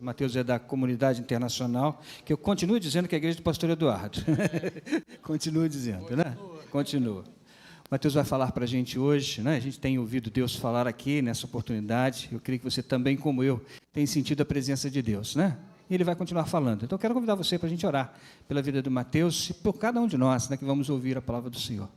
Mateus é da comunidade internacional, que eu continuo dizendo que é a igreja do pastor Eduardo. Continuo dizendo, né? Continua. Mateus vai falar para a gente hoje, né? A gente tem ouvido Deus falar aqui nessa oportunidade. Eu creio que você também, como eu, tem sentido a presença de Deus, né? E ele vai continuar falando. Então, eu quero convidar você para a gente orar pela vida do Mateus e por cada um de nós, né, que vamos ouvir a palavra do Senhor.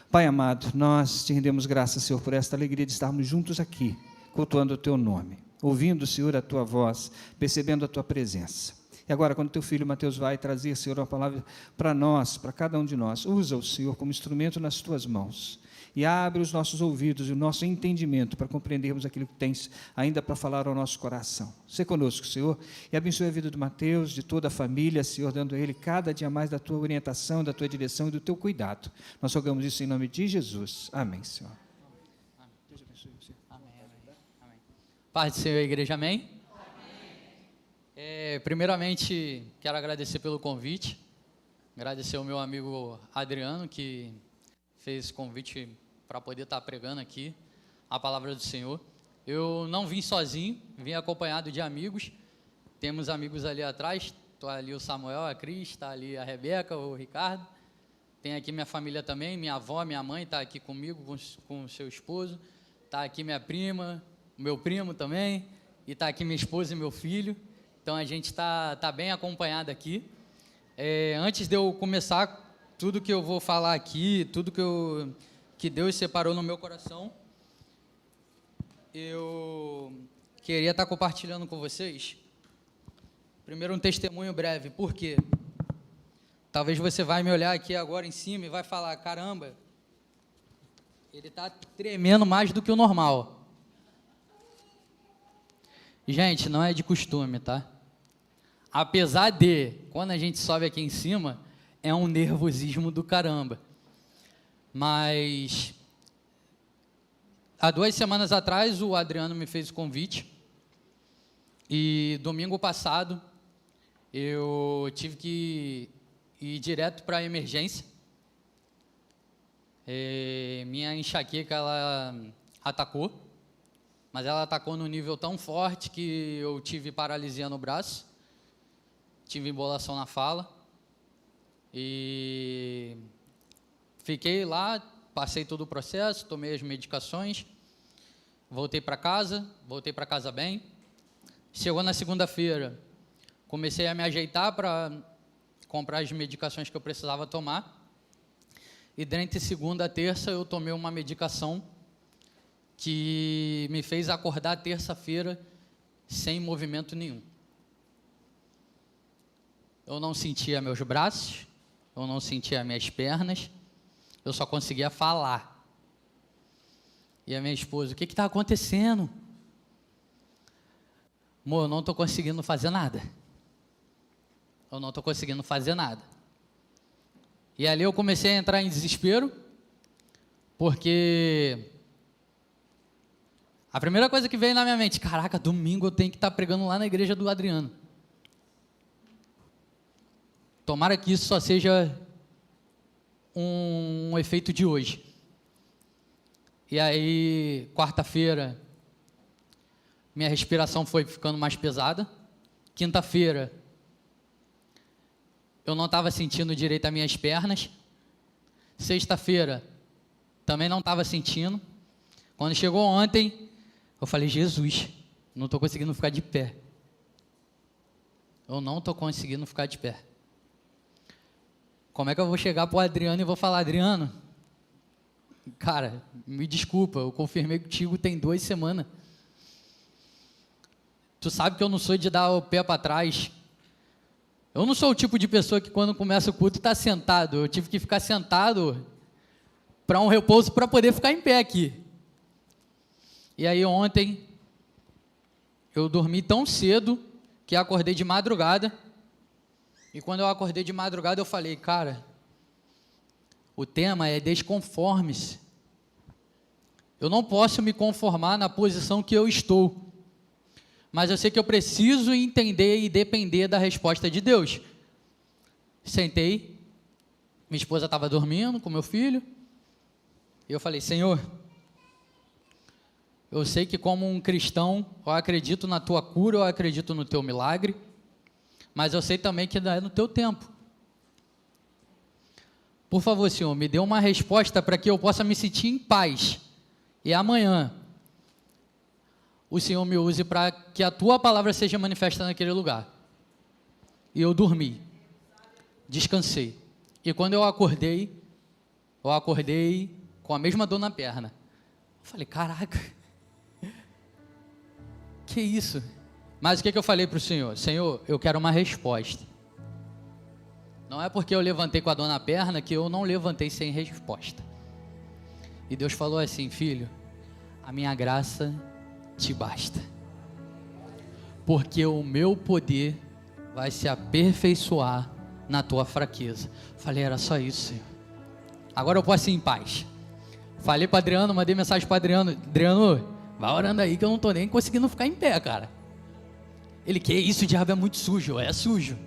Pai amado, nós te rendemos graças, Senhor, por esta alegria de estarmos juntos aqui, cultuando o teu nome, ouvindo, Senhor, a tua voz, percebendo a tua presença. E agora, quando teu filho Mateus vai trazer, Senhor, uma palavra para nós, para cada um de nós, usa o Senhor como instrumento nas tuas mãos e abre os nossos ouvidos e o nosso entendimento para compreendermos aquilo que tens ainda para falar ao nosso coração. Sê conosco, Senhor, e abençoe a vida do Mateus, de toda a família, Senhor, dando a ele cada dia mais da tua orientação, da tua direção e do teu cuidado. Nós rogamos isso em nome de Jesus. Amém, Senhor. Deus abençoe você. Amém. Paz do Senhor, igreja, amém? Primeiramente, quero agradecer pelo convite, agradecer ao meu amigo Adriano, que fez esse convite para poder estar pregando aqui a palavra do Senhor. Eu não vim sozinho, vim acompanhado de amigos, temos amigos ali atrás, está ali o Samuel, a Cris, está ali a Rebeca, o Ricardo, tem aqui minha família também, minha avó, minha mãe está aqui comigo, com o seu esposo, está aqui minha prima, o meu primo também, e está aqui minha esposa e meu filho. Então, a gente está bem acompanhado aqui. Antes de eu começar, tudo que eu vou falar aqui, tudo que Deus separou no meu coração, eu queria estar compartilhando com vocês. Primeiro, um testemunho breve. Por quê? Talvez você vai me olhar aqui agora em cima e vai falar, caramba, ele está tremendo mais do que o normal. Gente, não é de costume, tá? Apesar de, quando a gente sobe aqui em cima, é um nervosismo do caramba. Mas, há 2 semanas atrás, o Adriano me fez o convite. E, domingo passado, eu tive que ir direto para a emergência. Minha enxaqueca, ela atacou. Mas ela atacou num nível tão forte que eu tive paralisia no braço, tive embolação na fala, e fiquei lá, passei todo o processo, tomei as medicações, voltei para casa bem. Chegou na segunda-feira, comecei a me ajeitar para comprar as medicações que eu precisava tomar, e durante segunda a terça eu tomei uma medicação que me fez acordar terça-feira sem movimento nenhum. Eu não sentia meus braços, eu não sentia minhas pernas, eu só conseguia falar. E a minha esposa, o que está acontecendo? Amor, eu não estou conseguindo fazer nada. Eu não estou conseguindo fazer nada. E ali eu comecei a entrar em desespero, porque a primeira coisa que veio na minha mente, caraca, domingo eu tenho que estar pregando lá na igreja do Adriano. Tomara que isso só seja um efeito de hoje. E aí, quarta-feira, minha respiração foi ficando mais pesada. Quinta-feira, eu não estava sentindo direito as minhas pernas. Sexta-feira, também não estava sentindo. Quando chegou ontem, eu falei, Jesus, não estou conseguindo ficar de pé. Eu não estou conseguindo ficar de pé. Como é que eu vou chegar para o Adriano e vou falar, Adriano, cara, me desculpa, eu confirmei contigo tem 2 semanas. Tu sabe que eu não sou de dar o pé para trás. Eu não sou o tipo de pessoa que quando começa o culto está sentado. Eu tive que ficar sentado para um repouso para poder ficar em pé aqui. E aí ontem, eu dormi tão cedo que acordei de madrugada. E quando eu acordei de madrugada, eu falei, cara, o tema é desconforme-se. Eu não posso me conformar na posição que eu estou. Mas eu sei que eu preciso entender e depender da resposta de Deus. Sentei, minha esposa estava dormindo com meu filho. E eu falei, Senhor, Eu sei que como um cristão, eu acredito na tua cura, eu acredito no teu milagre, mas eu sei também que é no teu tempo. Por favor, Senhor, me dê uma resposta para que eu possa me sentir em paz. E amanhã, o Senhor me use para que a tua palavra seja manifesta naquele lugar. E eu dormi, descansei. E quando eu acordei com a mesma dor na perna. Eu falei, caraca, que isso? Mas o que eu falei para o Senhor? Senhor, eu quero uma resposta. Não é porque eu levantei com a dor na perna que eu não levantei sem resposta. E Deus falou assim, filho, a minha graça te basta. Porque o meu poder vai se aperfeiçoar na tua fraqueza. Falei, era só isso, Senhor. Agora eu posso ir em paz. Falei para Adriano, mandei mensagem para Adriano. Adriano, vai orando aí que eu não estou nem conseguindo ficar em pé, cara. Ele, que isso, o diabo é muito sujo. É sujo.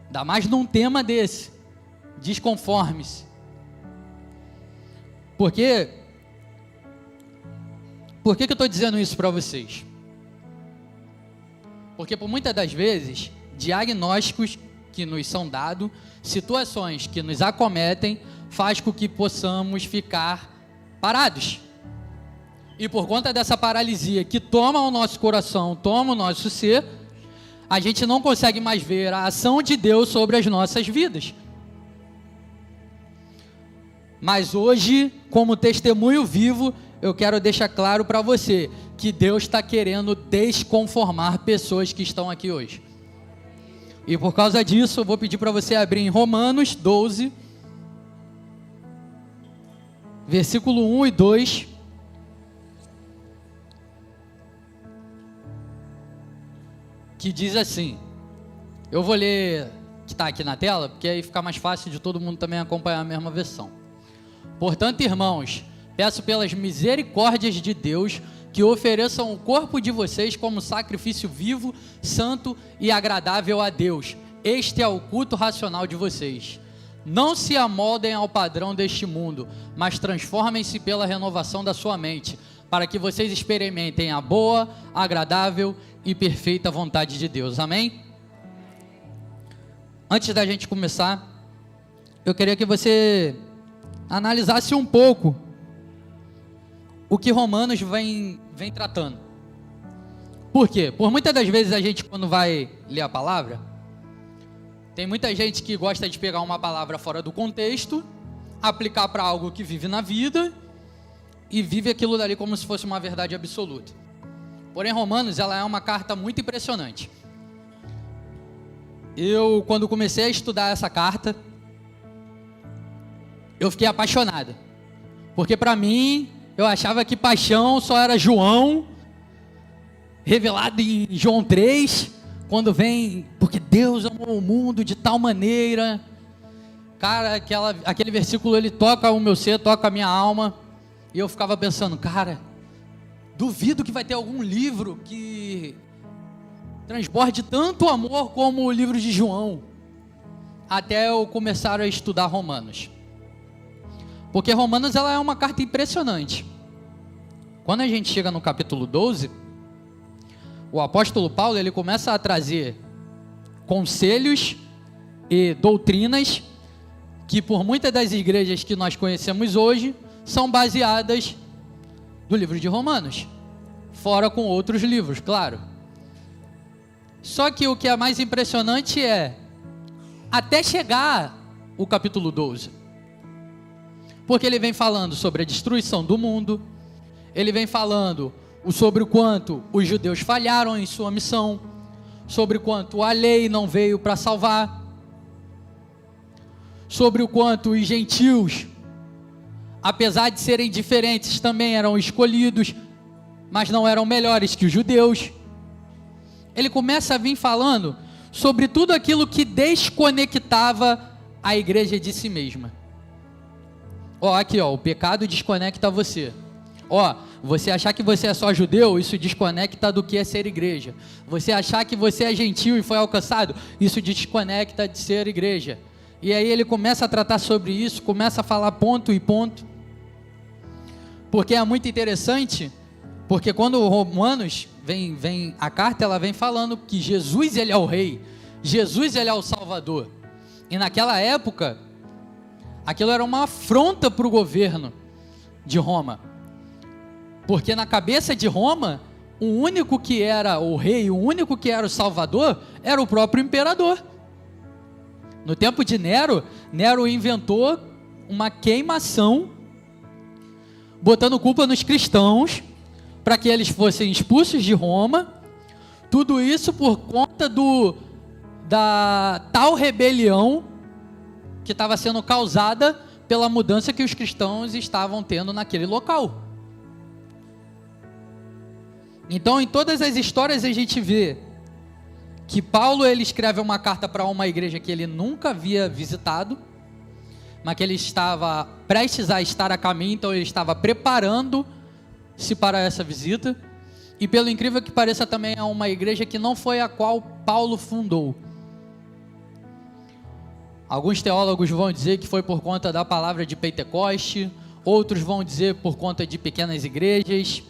Ainda mais num tema desse. Desconforme-se. Por que eu estou dizendo isso para vocês? Porque por muitas das vezes, diagnósticos que nos são dados, situações que nos acometem, faz com que possamos ficar parados. E por conta dessa paralisia que toma o nosso coração, toma o nosso ser, a gente não consegue mais ver a ação de Deus sobre as nossas vidas. Mas hoje, como testemunho vivo, eu quero deixar claro para você que Deus está querendo desconformar pessoas que estão aqui hoje. E por causa disso, eu vou pedir para você abrir em Romanos 12, versículo 1 e 2. Que diz assim, eu vou ler, que está aqui na tela, porque aí fica mais fácil de todo mundo também acompanhar a mesma versão. Portanto, irmãos, peço pelas misericórdias de Deus que ofereçam o corpo de vocês como sacrifício vivo, santo e agradável a Deus. Este é o culto racional de vocês. Não se amoldem ao padrão deste mundo, mas transformem-se pela renovação da sua mente, para que vocês experimentem a boa, agradável e perfeita vontade de Deus. Amém? Antes da gente começar, eu queria que você analisasse um pouco o que Romanos vem tratando. Por quê? Por muitas das vezes a gente, quando vai ler a palavra, tem muita gente que gosta de pegar uma palavra fora do contexto, aplicar para algo que vive na vida e vive aquilo dali como se fosse uma verdade absoluta. Porém, Romanos, ela é uma carta muito impressionante. Eu, quando comecei a estudar essa carta, eu fiquei apaixonado. Porque para mim, eu achava que paixão só era João, revelado em João 3, quando vem, porque Deus amou o mundo de tal maneira. Cara, aquele versículo, ele toca o meu ser, toca a minha alma. E eu ficava pensando, cara, duvido que vai ter algum livro que transborde tanto amor como o livro de João. Até eu começar a estudar Romanos. Porque Romanos, ela é uma carta impressionante. Quando a gente chega no capítulo 12, o apóstolo Paulo, ele começa a trazer conselhos e doutrinas que por muitas das igrejas que nós conhecemos hoje, são baseadas do livro de Romanos, fora com outros livros, claro. Só que o que é mais impressionante é, até chegar o capítulo 12, porque ele vem falando sobre a destruição do mundo, ele vem falando sobre o quanto os judeus falharam em sua missão, sobre o quanto a lei não veio para salvar, sobre o quanto os gentios, apesar de serem diferentes, também eram escolhidos, mas não eram melhores que os judeus. Ele começa a vir falando sobre tudo aquilo que desconectava a igreja de si mesma. Aqui, o pecado desconecta você. Você achar que você é só judeu, isso desconecta do que é ser igreja. Você achar que você é gentil e foi alcançado, isso desconecta de ser igreja. E aí ele começa a tratar sobre isso, começa a falar ponto e ponto. porque é muito interessante, porque quando Romanos vem a carta, ela vem falando que Jesus, ele é o rei, Jesus, ele é o salvador, e naquela época, aquilo era uma afronta para o governo de Roma, porque na cabeça de Roma, o único que era o rei, o único que era o salvador, era o próprio imperador. No tempo de Nero, Nero inventou uma queimação, botando culpa nos cristãos, para que eles fossem expulsos de Roma, tudo isso por conta da tal rebelião que estava sendo causada pela mudança que os cristãos estavam tendo naquele local. Então, em todas as histórias a gente vê que Paulo, ele escreve uma carta para uma igreja que ele nunca havia visitado, mas que ele estava prestes a estar a caminho, então ele estava preparando-se para essa visita, e pelo incrível que pareça também é uma igreja que não foi a qual Paulo fundou. Alguns teólogos vão dizer que foi por conta da palavra de Pentecoste, outros vão dizer por conta de pequenas igrejas,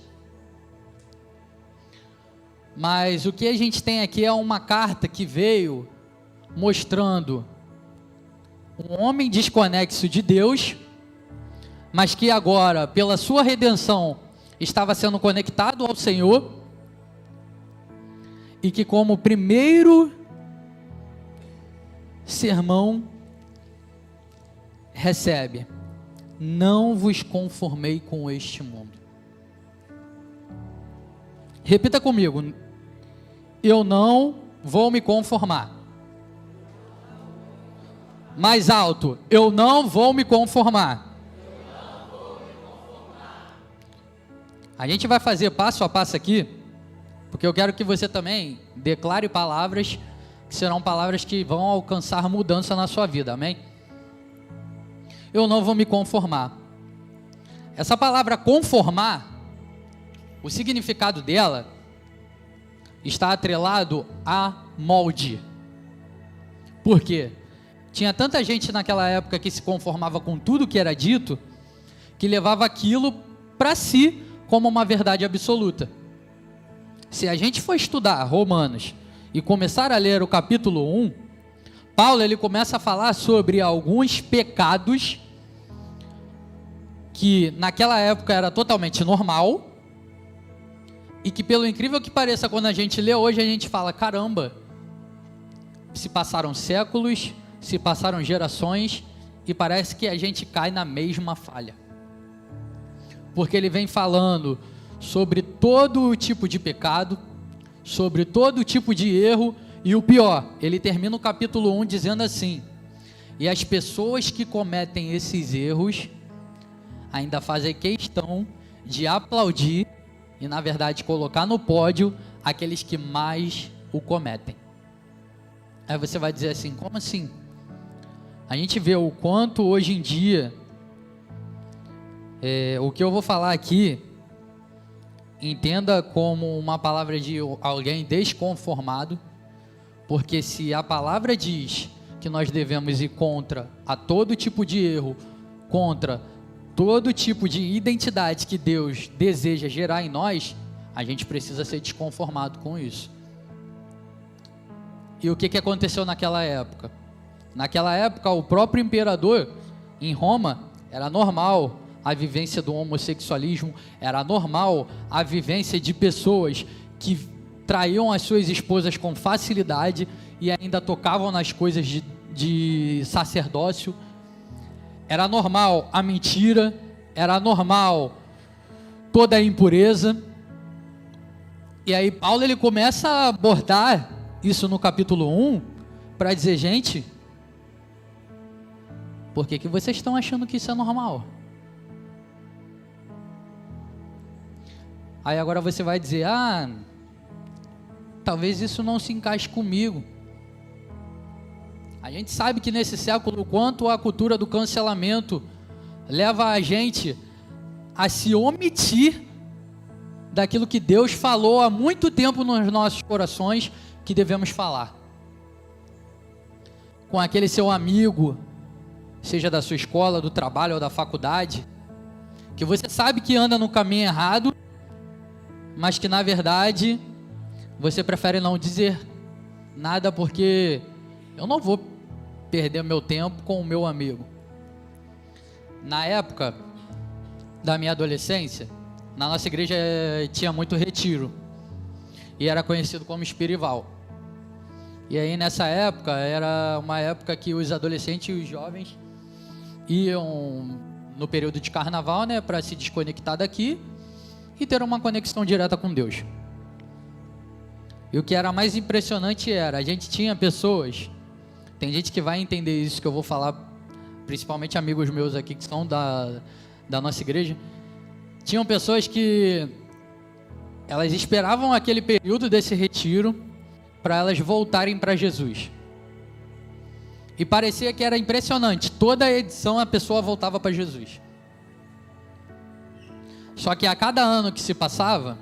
mas o que a gente tem aqui é uma carta que veio mostrando um homem desconexo de Deus, mas que agora, pela sua redenção, estava sendo conectado ao Senhor, e que como primeiro sermão recebe: não vos conformei com este mundo. Repita comigo: eu não vou me conformar. Mais alto: eu não vou me conformar. A gente vai fazer passo a passo aqui, porque eu quero que você também declare palavras que serão palavras que vão alcançar mudança na sua vida, amém? Eu não vou me conformar. Essa palavra conformar, o significado dela está atrelado a molde. Por quê? Tinha tanta gente naquela época que se conformava com tudo que era dito, que levava aquilo para si como uma verdade absoluta. Se a gente for estudar Romanos e começar a ler o capítulo 1, Paulo, ele começa a falar sobre alguns pecados que naquela época era totalmente normal, e que, pelo incrível que pareça, quando a gente lê hoje, a gente fala: caramba, se passaram séculos, se passaram gerações, e parece que a gente cai na mesma falha. Porque ele vem falando sobre todo tipo de pecado, sobre todo tipo de erro, e o pior, ele termina o capítulo 1 dizendo assim: e as pessoas que cometem esses erros ainda fazem questão de aplaudir e, na verdade, colocar no pódio aqueles que mais o cometem. Aí você vai dizer assim: como assim? A gente vê o quanto hoje em dia, o que eu vou falar aqui, entenda como uma palavra de alguém desconformado, porque se a palavra diz que nós devemos ir contra a todo tipo de erro, contra todo tipo de identidade que Deus deseja gerar em nós, a gente precisa ser desconformado com isso. E o que aconteceu naquela época? Naquela época, o próprio imperador em Roma, era normal a vivência do homossexualismo, era normal a vivência de pessoas que traíam as suas esposas com facilidade e ainda tocavam nas coisas de sacerdócio. Era normal a mentira, era normal toda a impureza. E aí Paulo, ele começa a abordar isso no capítulo 1 para dizer: gente, por que vocês estão achando que isso é normal? Aí agora você vai dizer: talvez isso não se encaixe comigo. A gente sabe que nesse século, quanto a cultura do cancelamento leva a gente a se omitir daquilo que Deus falou há muito tempo nos nossos corações que devemos falar. Com aquele seu amigo, seja da sua escola, do trabalho ou da faculdade, que você sabe que anda no caminho errado, mas que na verdade você prefere não dizer nada porque eu não vou perder meu tempo com o meu amigo. Na época da minha adolescência, na nossa igreja tinha muito retiro e era conhecido como Espirival. E aí nessa época, era uma época que os adolescentes e os jovens iam no período de carnaval, né, para se desconectar daqui e ter uma conexão direta com Deus. E o que era mais impressionante era, a gente tinha pessoas, tem gente que vai entender isso que eu vou falar, principalmente amigos meus aqui que são da nossa igreja, tinham pessoas que elas esperavam aquele período desse retiro para elas voltarem para Jesus. E parecia que era impressionante, toda edição a pessoa voltava para Jesus. Só que a cada ano que se passava,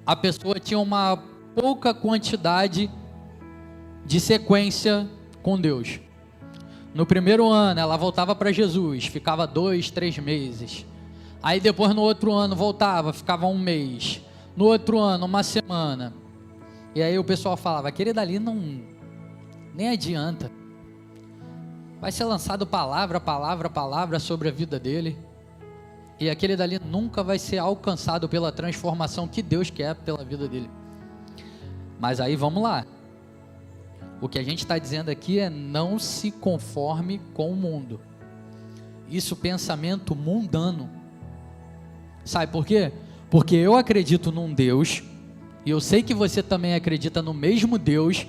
a pessoa tinha uma pouca quantidade de sequência com Deus. No primeiro ano ela voltava para Jesus, ficava 2, 3 meses. Aí depois no outro ano voltava, ficava 1 mês. No outro ano, 1 semana. E aí o pessoal falava, aquele dali não, nem adianta. Vai ser lançado palavra sobre a vida dele. E aquele dali nunca vai ser alcançado pela transformação que Deus quer pela vida dele. Mas aí vamos lá. O que a gente está dizendo aqui é não se conforme com o mundo. Isso, pensamento mundano. Sabe por quê? Porque eu acredito num Deus, e eu sei que você também acredita no mesmo Deus,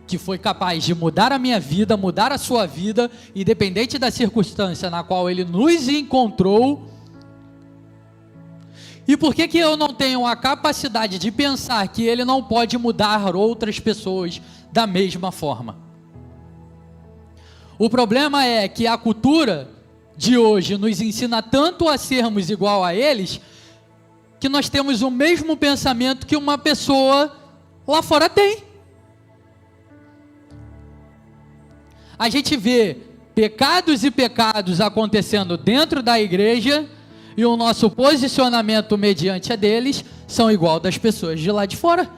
que foi capaz de mudar a minha vida, mudar a sua vida, independente da circunstância na qual Ele nos encontrou. E por que eu não tenho a capacidade de pensar que Ele não pode mudar outras pessoas da mesma forma? O problema é que a cultura de hoje nos ensina tanto a sermos igual a eles, que nós temos o mesmo pensamento que uma pessoa lá fora tem. A gente vê pecados e pecados acontecendo dentro da igreja, e o nosso posicionamento mediante a deles são igual das pessoas de lá de fora.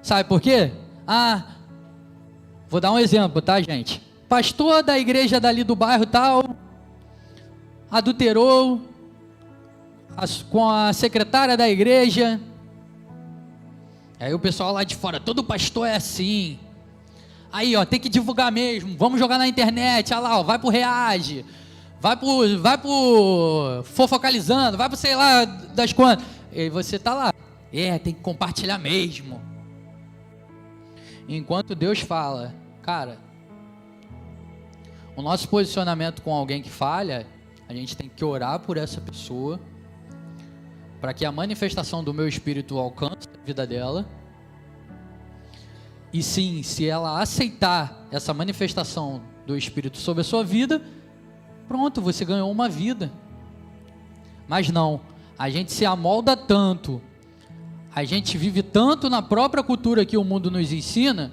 Sabe por quê? Vou dar um exemplo, tá, gente? Pastor da igreja dali do bairro tal, adulterou com a secretária da igreja. Aí o pessoal lá de fora, todo pastor é assim. Aí, ó, tem que divulgar mesmo, vamos jogar na internet, olha lá, ó, vai pro Reage, vai pro Fofocalizando, vai pro sei lá das quantas. E você tá lá, tem que compartilhar mesmo. Enquanto Deus fala, cara, o nosso posicionamento com alguém que falha, a gente tem que orar por essa pessoa, para que a manifestação do meu espírito alcance a vida dela. E sim, se ela aceitar essa manifestação do espírito sobre a sua vida, pronto, você ganhou uma vida. Mas não, a gente se amolda tanto, a gente vive tanto na própria cultura que o mundo nos ensina,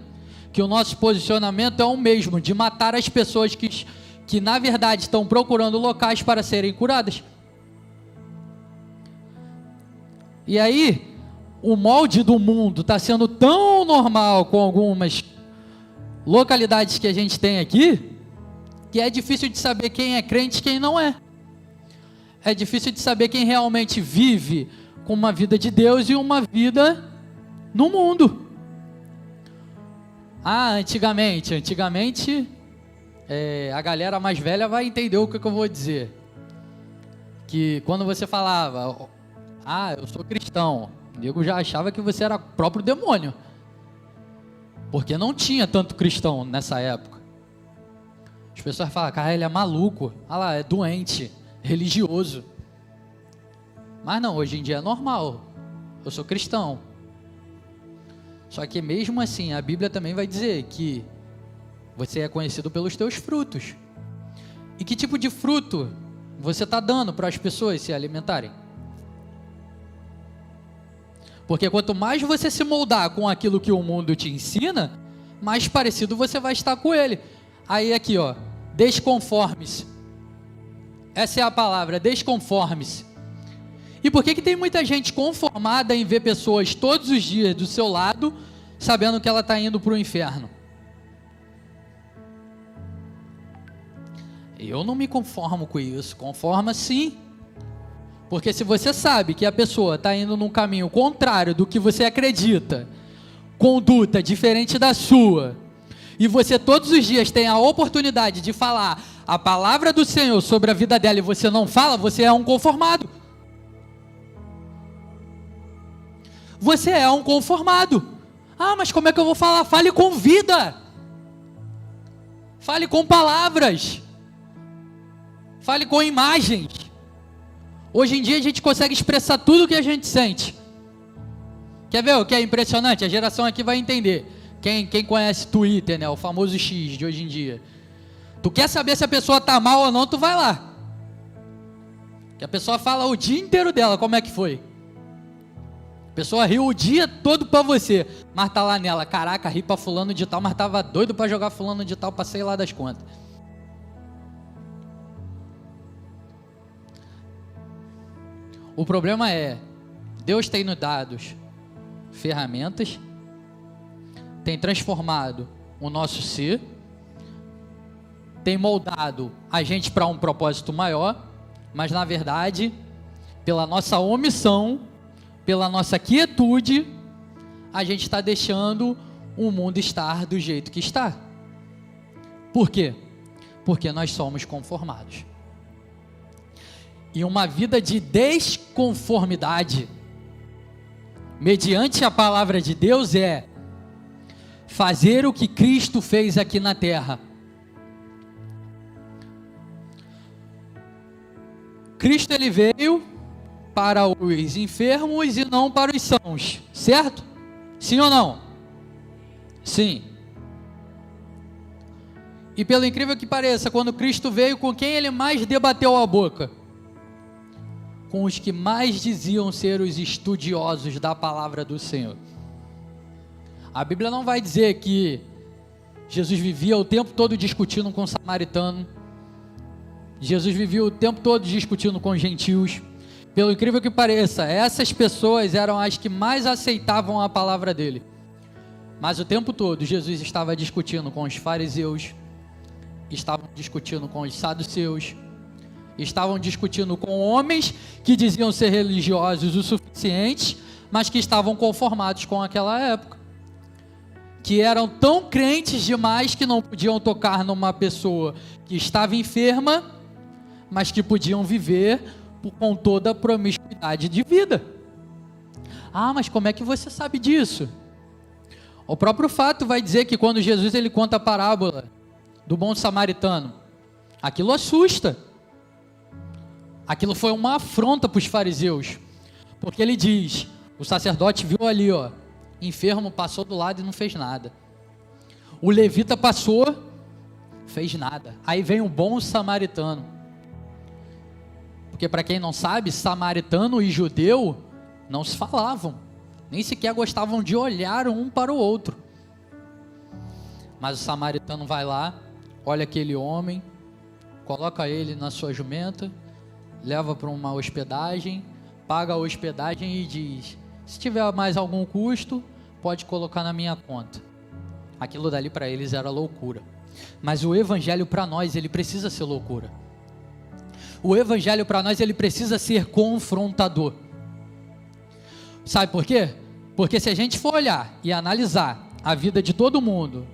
que o nosso posicionamento é o mesmo, de matar as pessoas que na verdade estão procurando locais para serem curadas. E aí, o molde do mundo está sendo tão normal com algumas localidades que a gente tem aqui, que é difícil de saber quem é crente e quem não é. É difícil de saber quem realmente vive com uma vida de Deus e uma vida no mundo. Antigamente, a galera mais velha vai entender o que eu vou dizer. Que quando você falava, eu sou cristão, o nego já achava que você era o próprio demônio, porque não tinha tanto cristão nessa época. As pessoas falam, cara, ele é maluco, lá, é doente, religioso. Mas não, hoje em dia é normal, eu sou cristão. Só que mesmo assim, a Bíblia também vai dizer que você é conhecido pelos teus frutos. E que tipo de fruto você está dando para as pessoas se alimentarem? Porque quanto mais você se moldar com aquilo que o mundo te ensina, mais parecido você vai estar com ele. Aí aqui, ó, desconforme-se. Essa é a palavra, desconforme-se. E por que tem muita gente conformada em ver pessoas todos os dias do seu lado, sabendo que ela está indo para o inferno? Eu não me conformo com isso. Conforma sim. Porque se você sabe que a pessoa está indo num caminho contrário do que você acredita, conduta diferente da sua, e você todos os dias tem a oportunidade de falar a palavra do Senhor sobre a vida dela e você não fala, você é um conformado. Você é um conformado. Ah, mas como é que eu vou falar? Fale com vida. Fale com palavras. Fale com imagens. Hoje em dia a gente consegue expressar tudo o que a gente sente. Quer ver o que é impressionante? A geração aqui vai entender. Quem conhece Twitter, né? O famoso X de hoje em dia. Tu quer saber se a pessoa tá mal ou não, tu vai lá. Que a pessoa fala o dia inteiro dela, como é que foi. A pessoa riu o dia todo pra você, mas tá lá nela, caraca, ri pra fulano de tal, mas tava doido pra jogar fulano de tal, passei lá das contas. O problema é, Deus tem nos dado ferramentas, tem transformado o nosso ser, tem moldado a gente para um propósito maior, mas na verdade, pela nossa omissão, pela nossa quietude, a gente está deixando o mundo estar do jeito que está. Por quê? Porque nós somos conformados. E uma vida de desconformidade, mediante a palavra de Deus, é fazer o que Cristo fez aqui na terra. Cristo, ele veio para os enfermos e não para os sãos, certo? Sim ou não? Sim. E pelo incrível que pareça, quando Cristo veio, com quem ele mais debateu a boca? Com os que mais diziam ser os estudiosos da palavra do Senhor. A Bíblia não vai dizer que Jesus vivia o tempo todo discutindo com o samaritano, Jesus vivia o tempo todo discutindo com os gentios. Pelo incrível que pareça, essas pessoas eram as que mais aceitavam a palavra dele. Mas o tempo todo Jesus estava discutindo com os fariseus, estavam discutindo com os saduceus, estavam discutindo com homens que diziam ser religiosos o suficiente, mas que estavam conformados com aquela época, que eram tão crentes demais que não podiam tocar numa pessoa que estava enferma, mas que podiam viver com toda a promiscuidade de vida. Ah, mas como é que você sabe disso? O próprio fato vai dizer que quando Jesus ele conta a parábola do bom samaritano, aquilo assusta. Aquilo foi uma afronta para os fariseus, porque ele diz, o sacerdote viu ali, ó, enfermo, passou do lado e não fez nada. O levita passou, fez nada. Aí vem o bom samaritano. Porque para quem não sabe, samaritano e judeu não se falavam, nem sequer gostavam de olhar um para o outro. Mas o samaritano vai lá, olha aquele homem, coloca ele na sua jumenta, leva para uma hospedagem, paga a hospedagem e diz, se tiver mais algum custo, pode colocar na minha conta. Aquilo dali para eles era loucura. Mas o evangelho para nós, ele precisa ser loucura. O evangelho para nós, ele precisa ser confrontador. Sabe por quê? Porque se a gente for olhar e analisar a vida de todo mundo,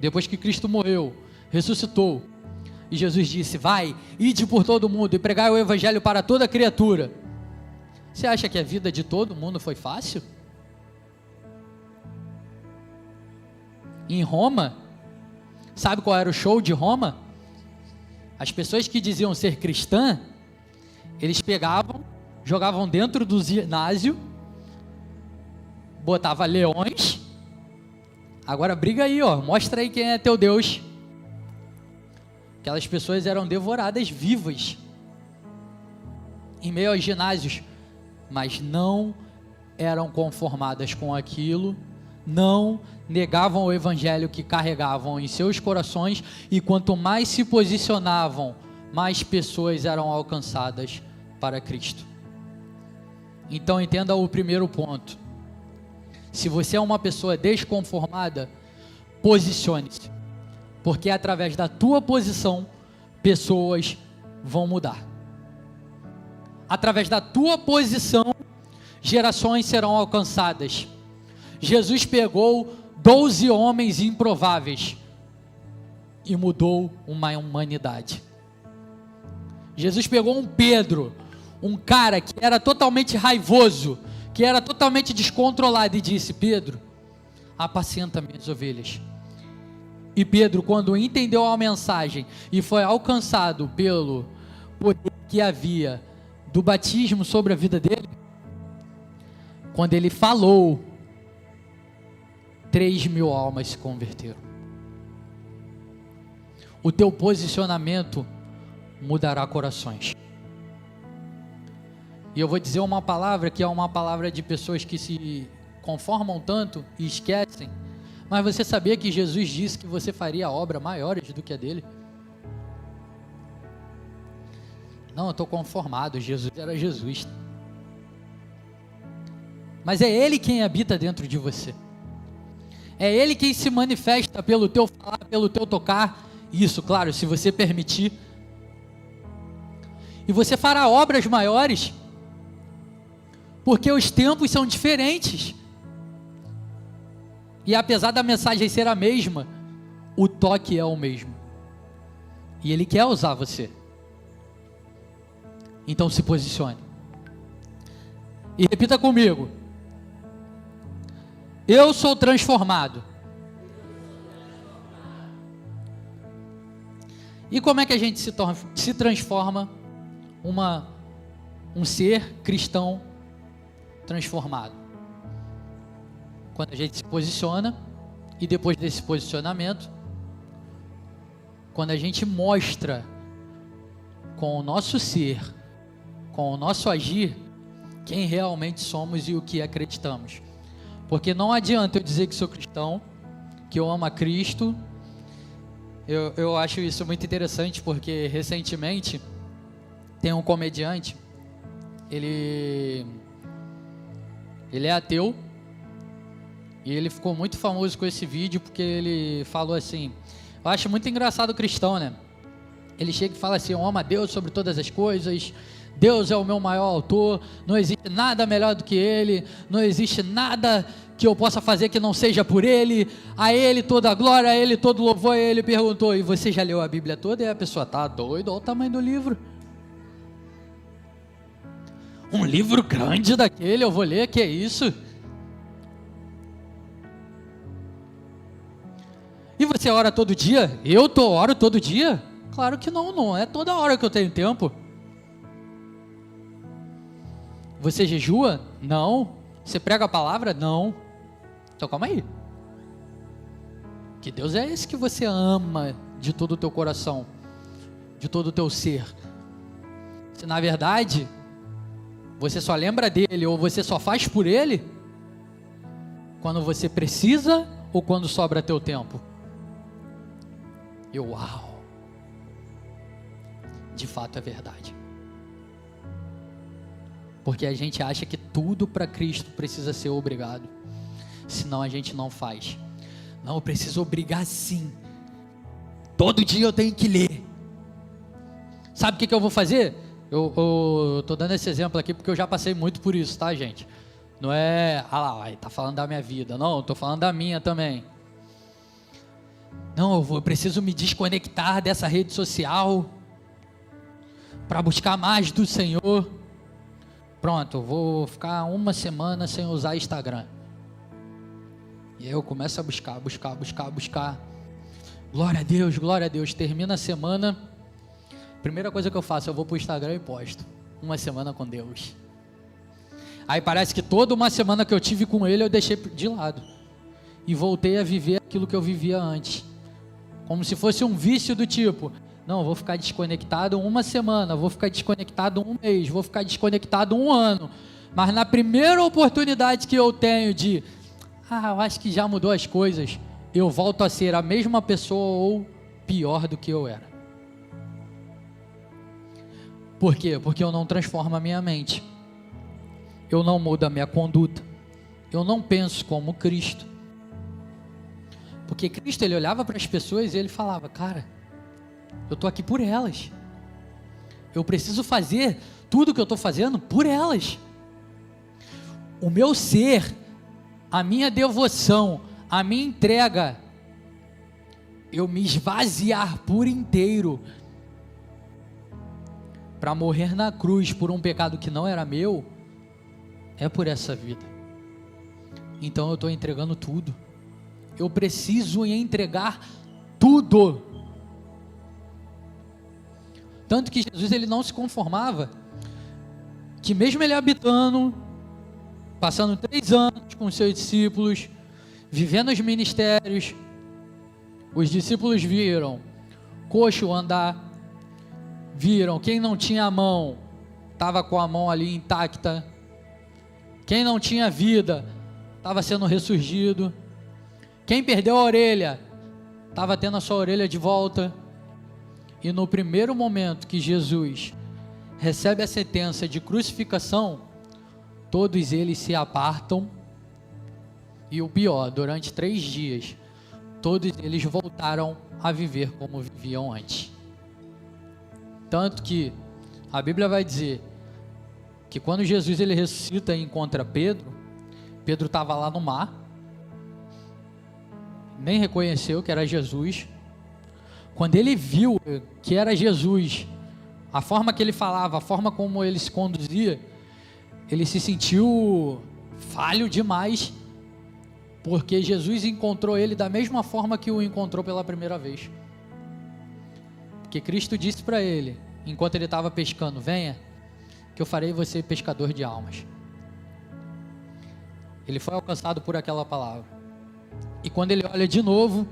depois que Cristo morreu, ressuscitou, e Jesus disse, vai, ide por todo mundo e pregai o evangelho para toda criatura. Você acha que a vida de todo mundo foi fácil? Em Roma, sabe qual era o show de Roma? As pessoas que diziam ser cristã, eles pegavam, jogavam dentro do ginásio, botava leões, agora briga aí, ó, mostra aí quem é teu Deus. Aquelas pessoas eram devoradas vivas, em meio aos ginásios, mas não eram conformadas com aquilo, não negavam o evangelho que carregavam em seus corações, e quanto mais se posicionavam mais pessoas eram alcançadas para Cristo. Então entenda o primeiro ponto. Se você é uma pessoa desconformada, posicione-se, porque através da tua posição, pessoas vão mudar. Através da tua posição, gerações serão alcançadas. Jesus pegou 12 homens improváveis e mudou uma humanidade. Jesus pegou um Pedro, um cara que era totalmente raivoso, que era totalmente descontrolado, e disse: Pedro, apacenta minhas ovelhas. E Pedro, quando entendeu a mensagem e foi alcançado pelo poder que havia do batismo sobre a vida dele, quando ele falou, 3.000 almas se converteram. O teu posicionamento mudará corações. E eu vou dizer uma palavra que é uma palavra de pessoas que se conformam tanto e esquecem. Mas você sabia que Jesus disse que você faria obras maiores do que a dele? Não, eu estou conformado, Jesus era Jesus. Mas é Ele quem habita dentro de você. É Ele quem se manifesta pelo teu falar, pelo teu tocar. Isso, claro, se você permitir. E você fará obras maiores, porque os tempos são diferentes. E apesar da mensagem ser a mesma, o toque é o mesmo. E Ele quer usar você. Então se posicione. E repita comigo: eu sou transformado. E como é que a gente se transforma um ser cristão transformado? Quando a gente se posiciona, e depois desse posicionamento, quando a gente mostra com o nosso ser, com o nosso agir, quem realmente somos e o que acreditamos. Porque não adianta eu dizer que sou cristão, que eu amo a Cristo. Eu acho isso muito interessante, porque recentemente tem um comediante, ele é ateu, e ele ficou muito famoso com esse vídeo, porque ele falou assim, eu acho muito engraçado o cristão, né? Ele chega e fala assim: eu amo a Deus sobre todas as coisas, Deus é o meu maior autor, não existe nada melhor do que Ele, não existe nada que eu possa fazer que não seja por Ele, a Ele toda a glória, a Ele todo louvor. E ele perguntou: e você já leu a Bíblia toda? E a pessoa: tá doido, olha o tamanho do livro. Um livro grande daquele, eu vou ler, que é isso? E você ora todo dia? Oro todo dia? Claro que não, não é toda hora que eu tenho tempo. Você jejua? Não. Você prega a palavra? Não. Então calma aí. Que Deus é esse que você ama de todo o teu coração, de todo o teu ser? Se na verdade você só lembra dele, ou você só faz por ele quando você precisa ou quando sobra teu tempo? Uau! De fato é verdade. Porque a gente acha que tudo para Cristo precisa ser obrigado, senão a gente não faz. Não, eu preciso obrigar sim. Todo dia eu tenho que ler. Sabe o que eu vou fazer? Eu tô dando esse exemplo aqui porque eu já passei muito por isso, tá, gente? Não é, tá falando da minha vida. Não, eu tô falando da minha também. Não, eu preciso me desconectar dessa rede social para buscar mais do Senhor. Pronto, eu vou ficar uma semana sem usar Instagram. E aí eu começo a buscar. Glória a Deus. Termina a semana, primeira coisa que eu faço, eu vou para o Instagram e posto: uma semana com Deus. Aí parece que toda uma semana que eu tive com Ele, eu deixei de lado. E voltei a viver aquilo que eu vivia antes. Como se fosse um vício do tipo: não, eu vou ficar desconectado uma semana, vou ficar desconectado um mês, vou ficar desconectado um ano. Mas na primeira oportunidade que eu tenho de, eu acho que já mudou as coisas, eu volto a ser a mesma pessoa ou pior do que eu era. Por quê? Porque eu não transformo a minha mente. Eu não mudo a minha conduta. Eu não penso como Cristo. Porque Cristo, ele olhava para as pessoas e ele falava: cara, eu estou aqui por elas. Eu preciso fazer tudo o que eu estou fazendo por elas. O meu ser, a minha devoção, a minha entrega, eu me esvaziar por inteiro para morrer na cruz por um pecado que não era meu, é por essa vida. Então eu estou entregando tudo. Eu preciso entregar tudo. Tanto que Jesus, ele não se conformava, que mesmo ele habitando, passando 3 anos com seus discípulos, vivendo os ministérios, os discípulos viram coxo andar, viram quem não tinha a mão, estava com a mão ali intacta, quem não tinha vida, estava sendo ressurgido, quem perdeu a orelha, estava tendo a sua orelha de volta. E no primeiro momento que Jesus recebe a sentença de crucificação, todos eles se apartam, e o pior, durante 3 dias, todos eles voltaram a viver como viviam antes. Tanto que a Bíblia vai dizer que quando Jesus ele ressuscita e encontra Pedro, Pedro estava lá no mar, nem reconheceu que era Jesus. Quando ele viu que era Jesus, a forma que ele falava, a forma como ele se conduzia, ele se sentiu falho demais, porque Jesus encontrou ele da mesma forma que o encontrou pela primeira vez. Porque Cristo disse para ele, enquanto ele estava pescando: venha, que eu farei você pescador de almas. Ele foi alcançado por aquela palavra. E quando ele olha de novo,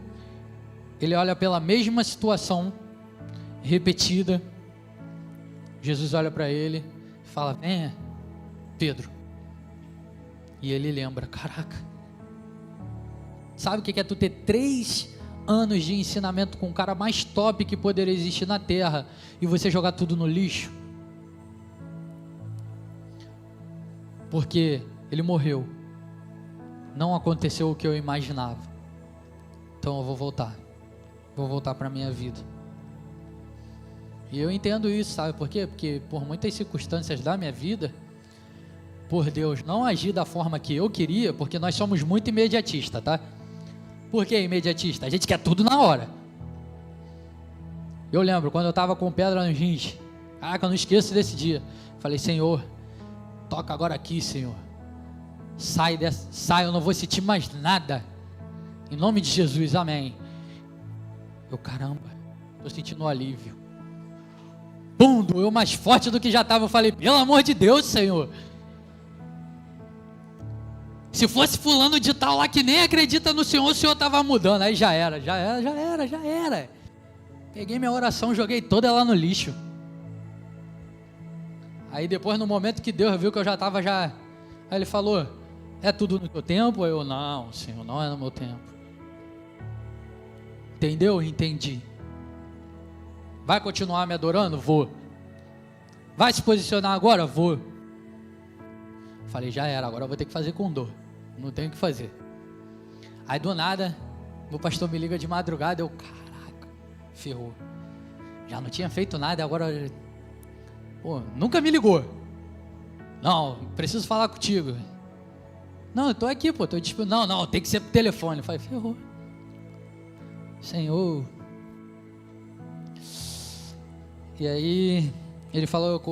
ele olha pela mesma situação repetida. Jesus olha para ele e fala: venha, Pedro. E ele lembra: caraca, sabe o que é tu ter 3 anos de ensinamento com o cara mais top que poderia existir na terra e você jogar tudo no lixo? Porque ele morreu, não aconteceu o que eu imaginava, então eu vou voltar para a minha vida. E eu entendo isso, sabe por quê? Porque por muitas circunstâncias da minha vida, por Deus não agir da forma que eu queria, porque nós somos muito imediatistas, tá? Por que imediatista? A gente quer tudo na hora. Eu lembro quando eu estava com pedra nos rins, que eu não esqueço desse dia. Falei: Senhor, toca agora aqui, Senhor. Sai, eu não vou sentir mais nada. Em nome de Jesus, amém. Eu, caramba, estou sentindo um alívio. Pum, doeu mais forte do que já estava. Eu falei: pelo amor de Deus, Senhor. Se fosse fulano de tal lá que nem acredita no Senhor, o Senhor estava mudando. Aí já era. Peguei minha oração, joguei toda lá no lixo. Aí depois, no momento que Deus viu que eu já estava Aí ele falou: é tudo no teu tempo? Eu: não, Senhor, não é no meu tempo. Entendeu? Entendi. Vai continuar me adorando? Vou. Vai se posicionar agora? Vou. Falei: já era, agora eu vou ter que fazer com dor. Não tenho o que fazer. Aí do nada, meu pastor me liga de madrugada. Eu: caraca, ferrou. Já não tinha feito nada, agora... Pô, nunca me ligou. Não, preciso falar contigo. Não, eu tô aqui, pô, tô tipo, não, tem que ser por telefone. Eu falei: ferrou. Senhor. E aí, ele falou: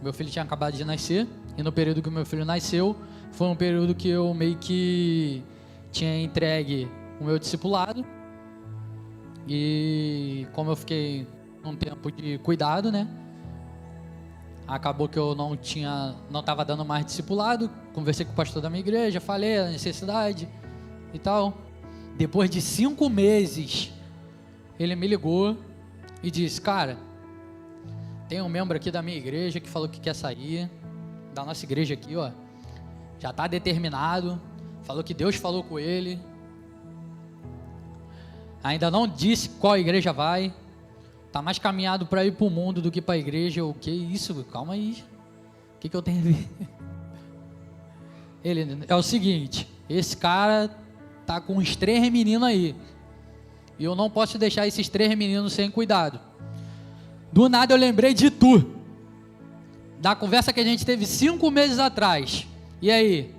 meu filho tinha acabado de nascer, e no período que o meu filho nasceu, foi um período que eu meio que tinha entregue o meu discipulado, e como eu fiquei num tempo de cuidado, né, acabou que eu não estava dando mais discipulado. Conversei com o pastor da minha igreja, falei a necessidade e tal. Depois de 5 meses, ele me ligou e disse: cara, tem um membro aqui da minha igreja que falou que quer sair, da nossa igreja aqui, ó, já está determinado, falou que Deus falou com ele, ainda não disse qual igreja vai, tá mais caminhado para ir para o mundo do que para a igreja. O que isso? Calma aí. O que eu tenho a ver? Ele, é o seguinte, esse cara tá com uns 3 meninos aí. E eu não posso deixar esses 3 meninos sem cuidado. Do nada eu lembrei de tu. Da conversa que a gente teve 5 meses atrás. E aí?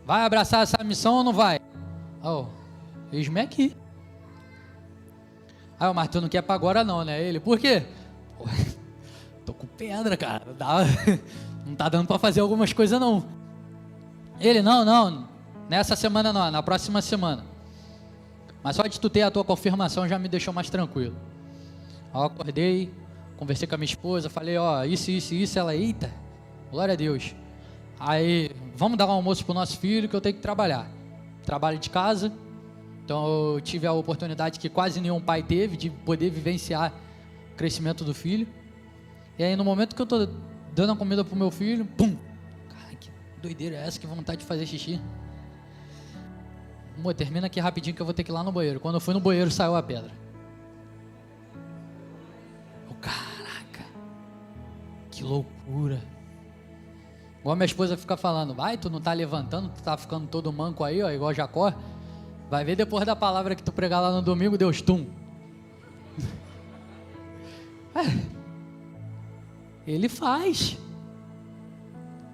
Vai abraçar essa missão ou não vai? Oh, eis-me aqui. Ah, mas tu não quer para agora não, né? Ele, por quê? Pô, tô com pedra, cara. Não tá dando para fazer algumas coisas não. Ele, não. Nessa semana não, na próxima semana. Mas só de tu ter a tua confirmação já me deixou mais tranquilo. Aí eu acordei, conversei com a minha esposa, falei, ó, isso, ela, eita, glória a Deus. Aí, vamos dar um almoço pro nosso filho que eu tenho que trabalhar. Trabalho de casa, então eu tive a oportunidade que quase nenhum pai teve, de poder vivenciar o crescimento do filho. E aí no momento que eu tô dando a comida pro meu filho, pum, cara, que doideira é essa, que vontade de fazer xixi. Amor, termina aqui rapidinho que eu vou ter que ir lá no banheiro. Quando eu fui no banheiro, saiu a pedra. Caraca, que loucura. Igual minha esposa fica falando, vai, tu não tá levantando, tu tá ficando todo manco aí, ó, igual Jacó. Vai ver depois da palavra que tu pregar lá no domingo, Deus, tum. Ele faz.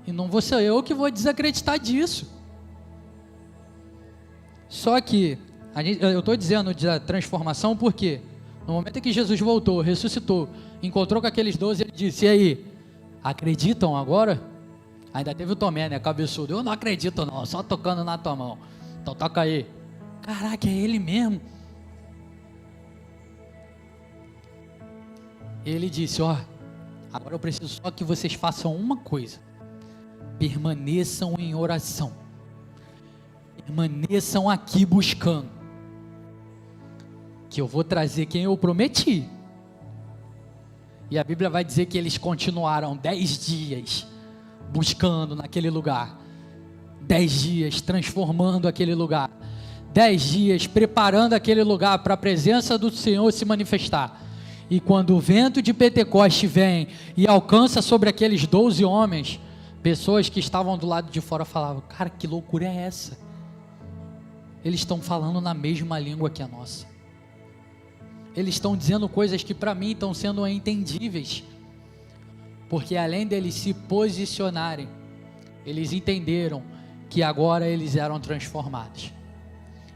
E não vou ser eu que vou desacreditar disso. Só que, eu estou dizendo da transformação porque no momento em que Jesus voltou, ressuscitou, encontrou com aqueles 12, ele disse, e aí, acreditam agora? Ainda teve o Tomé, né, cabeçudo, eu não acredito não, só tocando na tua mão, então toca aí. Caraca, é ele mesmo. Ele disse, ó, agora eu preciso só que vocês façam uma coisa, permaneçam em oração, permaneçam aqui buscando, que eu vou trazer quem eu prometi. E a Bíblia vai dizer que eles continuaram 10 dias buscando naquele lugar, 10 dias transformando aquele lugar, 10 dias preparando aquele lugar para a presença do Senhor se manifestar. E quando o vento de Pentecoste vem e alcança sobre aqueles 12 homens, pessoas que estavam do lado de fora falavam, cara, que loucura é essa? Eles estão falando na mesma língua que a nossa. Eles estão dizendo coisas que para mim estão sendo entendíveis. Porque além deles se posicionarem, eles entenderam que agora eles eram transformados.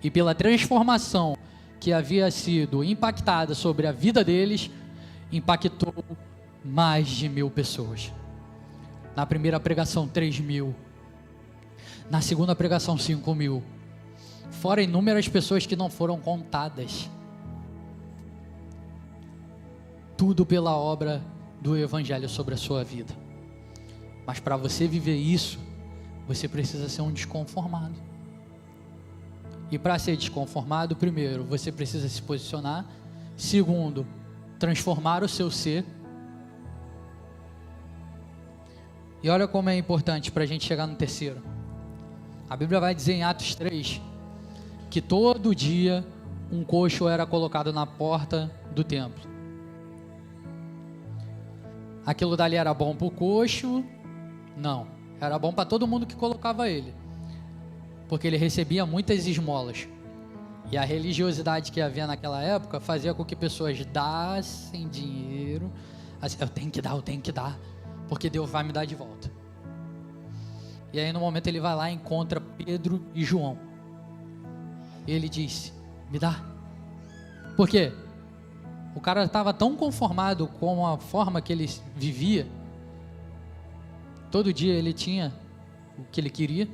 E pela transformação que havia sido impactada sobre a vida deles, impactou mais de 1.000 pessoas. Na primeira pregação, 3.000. Na segunda pregação, 5.000. Fora inúmeras pessoas que não foram contadas. Tudo pela obra do Evangelho sobre a sua vida. Mas para você viver isso, você precisa ser um desconformado. E para ser desconformado, primeiro, você precisa se posicionar. Segundo, transformar o seu ser. E olha como é importante para a gente chegar no terceiro. A Bíblia vai dizer em Atos 3, que todo dia um coxo era colocado na porta do templo. Aquilo dali era bom para o coxo? Não, era bom para todo mundo que colocava ele, porque ele recebia muitas esmolas, e a religiosidade que havia naquela época fazia com que pessoas dassem dinheiro, assim, eu tenho que dar, porque Deus vai me dar de volta. E aí no momento ele vai lá e encontra Pedro e João, e ele disse, me dá. Por quê? O cara estava tão conformado com a forma que ele vivia, todo dia ele tinha o que ele queria,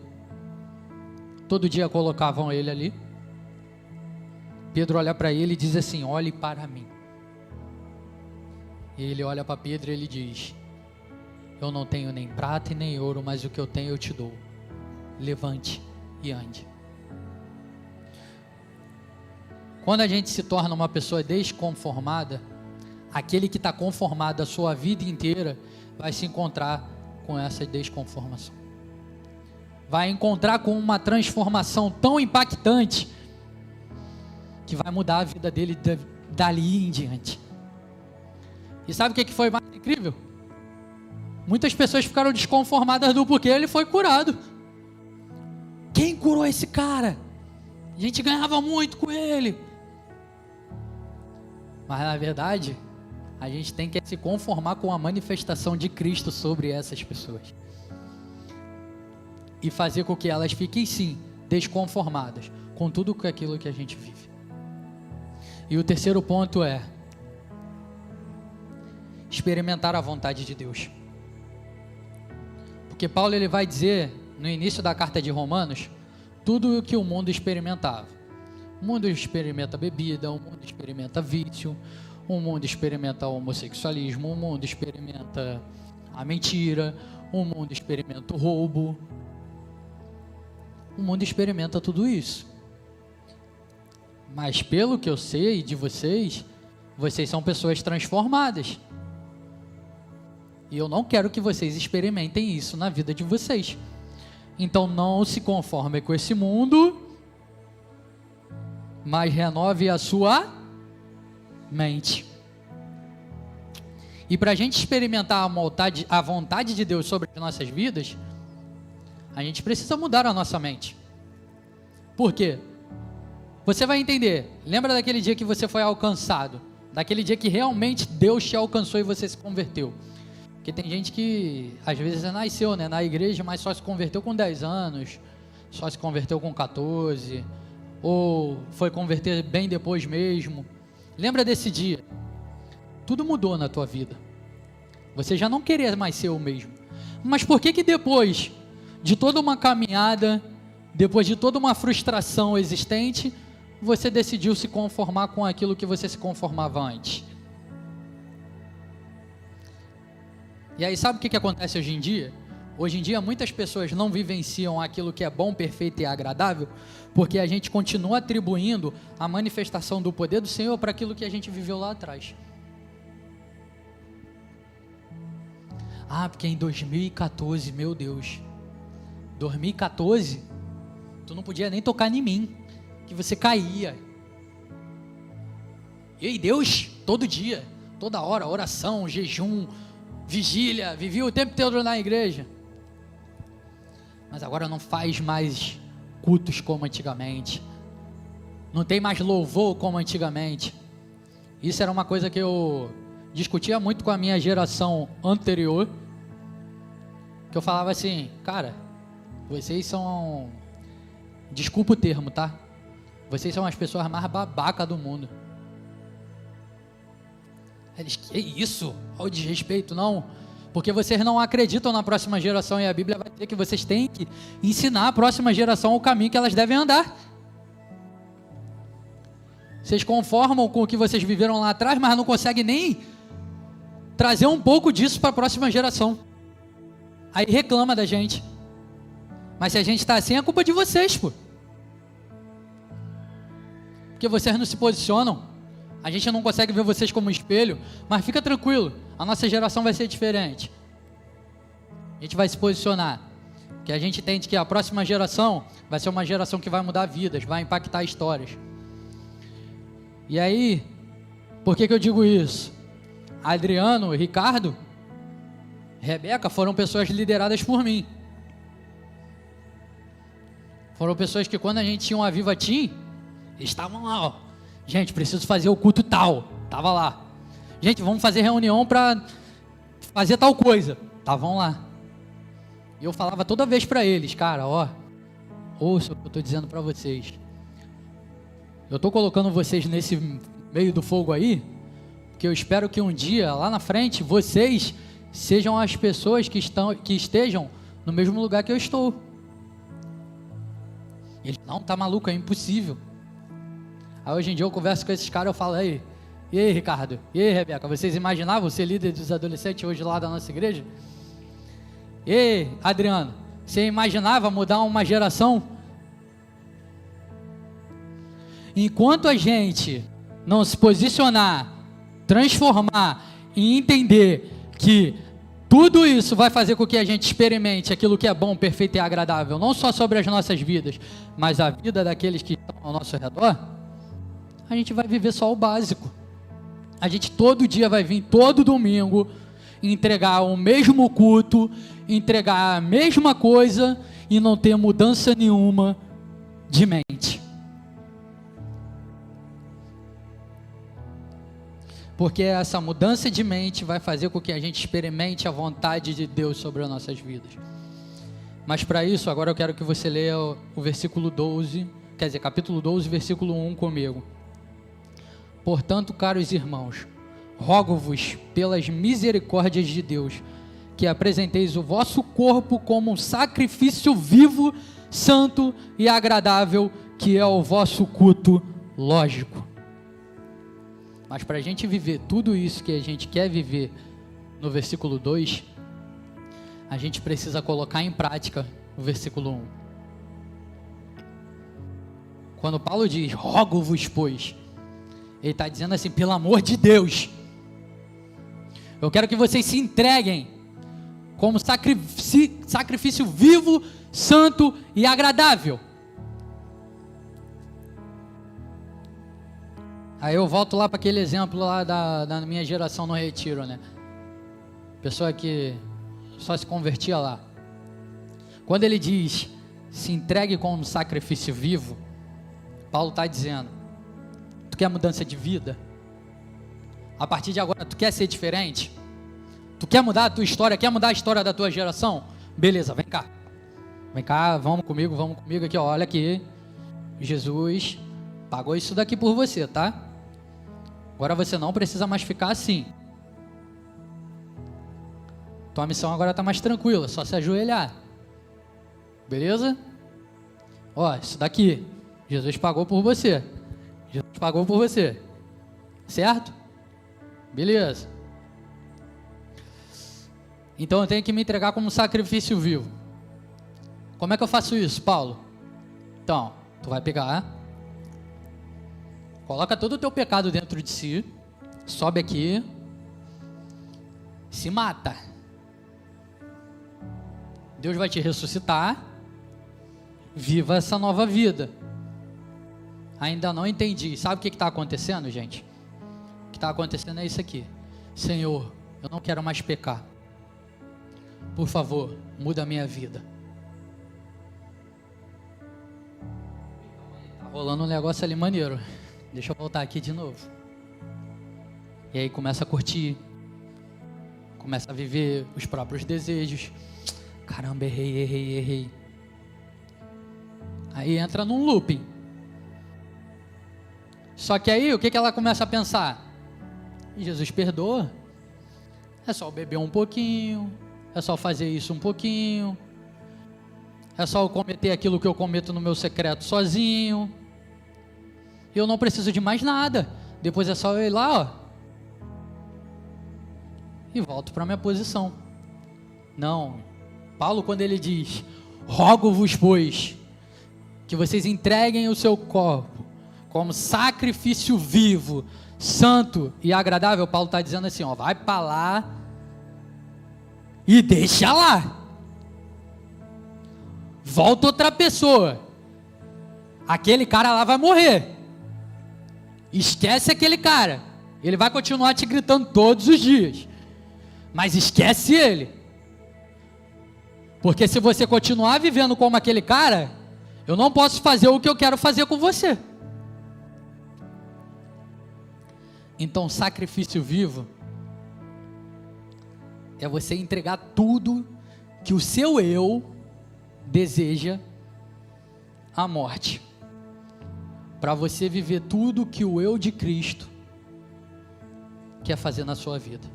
todo dia colocavam ele ali. Pedro olha para ele e diz assim, olhe para mim. E ele olha para Pedro e ele diz, eu não tenho nem prata e nem ouro, mas o que eu tenho eu te dou, levante e ande. Quando a gente se torna uma pessoa desconformada, aquele que está conformado a sua vida inteira vai se encontrar com essa desconformação. Vai encontrar com uma transformação tão impactante que vai mudar a vida dele dali em diante. E sabe o que foi mais incrível? Muitas pessoas ficaram desconformadas do porquê ele foi curado. Quem curou esse cara? A gente ganhava muito com ele. Mas na verdade, a gente tem que se conformar com a manifestação de Cristo sobre essas pessoas. E fazer com que elas fiquem sim, desconformadas com tudo aquilo que a gente vive. E o terceiro ponto é experimentar a vontade de Deus. Porque Paulo ele vai dizer no início da carta de Romanos tudo o que o mundo experimentava. O mundo experimenta bebida, o mundo experimenta vício, o mundo experimenta o homossexualismo, o mundo experimenta a mentira, o mundo experimenta o roubo. O mundo experimenta tudo isso. Mas pelo que eu sei de vocês, vocês são pessoas transformadas. E eu não quero que vocês experimentem isso na vida de vocês. Então não se conforme com esse mundo, mas renove a sua mente. E para a gente experimentar a vontade de Deus sobre as nossas vidas, a gente precisa mudar a nossa mente. Por quê? Você vai entender. Lembra daquele dia que você foi alcançado? Daquele dia que realmente Deus te alcançou e você se converteu? Porque tem gente que às vezes nasceu, né, na igreja, mas só se converteu com 10 anos, só se converteu com 14, ou foi converter bem depois mesmo. Lembra desse dia? Tudo mudou na tua vida. Você já não queria mais ser o mesmo. Mas por que depois de toda uma caminhada, depois de toda uma frustração existente, você decidiu se conformar com aquilo que você se conformava antes? E aí sabe o que acontece hoje em dia? Hoje em dia muitas pessoas não vivenciam aquilo que é bom, perfeito e agradável, porque a gente continua atribuindo a manifestação do poder do Senhor para aquilo que a gente viveu lá atrás. Ah, porque em 2014, meu Deus, 2014, tu não podia nem tocar em mim, que você caía. E aí Deus, todo dia, toda hora, oração, jejum, vigília, vivia o tempo todo na igreja. Mas agora não faz mais cultos como antigamente. Não tem mais louvor como antigamente. Isso era uma coisa que eu discutia muito com a minha geração anterior. Que eu falava assim, cara, vocês são... Desculpa o termo, tá? Vocês são as pessoas mais babacas do mundo. Eles, que isso? Olha o desrespeito, não. Porque vocês não acreditam na próxima geração e a Bíblia vai dizer que vocês têm que ensinar a próxima geração o caminho que elas devem andar. Vocês conformam com o que vocês viveram lá atrás, mas não conseguem nem trazer um pouco disso para a próxima geração. Aí reclama da gente. Mas se a gente está assim, é culpa de vocês, pô. Porque vocês não se posicionam. A gente não consegue ver vocês como espelho, mas fica tranquilo, a nossa geração vai ser diferente. A gente vai se posicionar, que a gente entende que a próxima geração vai ser uma geração que vai mudar vidas, vai impactar histórias. E aí, por que eu digo isso? Adriano, Ricardo, Rebeca foram pessoas lideradas por mim. Foram pessoas que quando a gente tinha uma Viva Team, eles estavam lá, ó. Gente, preciso fazer o culto tal. Tava lá. Gente, vamos fazer reunião para fazer tal coisa. Estavam lá. E eu falava toda vez para eles, cara, ó, ouça o que eu estou dizendo para vocês. Eu estou colocando vocês nesse meio do fogo aí, porque eu espero que um dia, lá na frente, vocês sejam as pessoas que estejam no mesmo lugar que eu estou. Ele, não, tá maluco, é impossível. Aí hoje em dia eu converso com esses caras, eu falo, e aí Ricardo, e aí Rebeca, vocês imaginavam ser líder dos adolescentes hoje lá da nossa igreja? E aí Adriano, você imaginava mudar uma geração? Enquanto a gente não se posicionar, transformar e entender que tudo isso vai fazer com que a gente experimente aquilo que é bom, perfeito e agradável, não só sobre as nossas vidas, mas a vida daqueles que estão ao nosso redor, a gente vai viver só o básico. a gente todo dia vai vir, todo domingo, entregar o mesmo culto, entregar a mesma coisa e não ter mudança nenhuma de mente. Porque essa mudança de mente vai fazer com que a gente experimente a vontade de Deus sobre as nossas vidas. Mas para isso, agora eu quero que você leia o versículo 12, quer dizer, capítulo 12, versículo 1 comigo. Portanto, caros irmãos, rogo-vos pelas misericórdias de Deus, que apresenteis o vosso corpo como um sacrifício vivo, santo e agradável, que é o vosso culto lógico. Mas para a gente viver tudo isso que a gente quer viver no versículo 2, a gente precisa colocar em prática o versículo 1. Quando Paulo diz, rogo-vos, pois, ele está dizendo assim, pelo amor de Deus, eu quero que vocês se entreguem como sacrifício vivo, santo e agradável. Aí eu volto lá para aquele exemplo lá da minha geração no retiro, né? Pessoa que só se convertia lá. Quando ele diz, se entregue como sacrifício vivo, Paulo está dizendo, tu quer mudança de vida? A partir de agora, tu quer ser diferente? Tu quer mudar a tua história? Quer mudar a história da tua geração? Beleza, vem cá. Vem cá, vamos comigo aqui, ó, olha aqui. Jesus pagou isso daqui por você, tá? Agora você não precisa mais ficar assim. Tua missão agora está mais tranquila, só se ajoelhar. Beleza? Ó, isso daqui, Jesus pagou por você. Jesus pagou por você. Certo? Beleza. Então eu tenho que me entregar como um sacrifício vivo. Como é que eu faço isso, Paulo? Então, tu vai pegar, coloca todo o teu pecado dentro de si, sobe aqui, se mata. Deus vai te ressuscitar, viva essa nova vida. Ainda não entendi. Sabe o que está acontecendo, gente? O que está acontecendo é isso aqui. Senhor, eu não quero mais pecar. Por favor, muda a minha vida. Tá rolando um negócio ali maneiro. Deixa eu voltar aqui de novo. E aí começa a curtir. Começa a viver os próprios desejos. Caramba, errei. Aí entra num looping. Só que aí, o que ela começa a pensar? Jesus perdoa. É só beber um pouquinho. É só fazer isso um pouquinho. É só eu cometer aquilo que eu cometo no meu secreto sozinho. Eu não preciso de mais nada. Depois é só eu ir lá, ó, e volto para minha posição. Não. Paulo, quando ele diz, rogo-vos, pois, que vocês entreguem o seu corpo como sacrifício vivo, santo e agradável, Paulo está dizendo assim, ó, vai para lá e deixa lá. Volta outra pessoa. Aquele cara lá vai morrer. Esquece aquele cara. Ele vai continuar te gritando todos os dias. Mas esquece ele. Porque se você continuar vivendo como aquele cara, eu não posso fazer o que eu quero fazer com você. Então, sacrifício vivo é você entregar tudo que o seu eu deseja à morte, para você viver tudo que o eu de Cristo quer fazer na sua vida.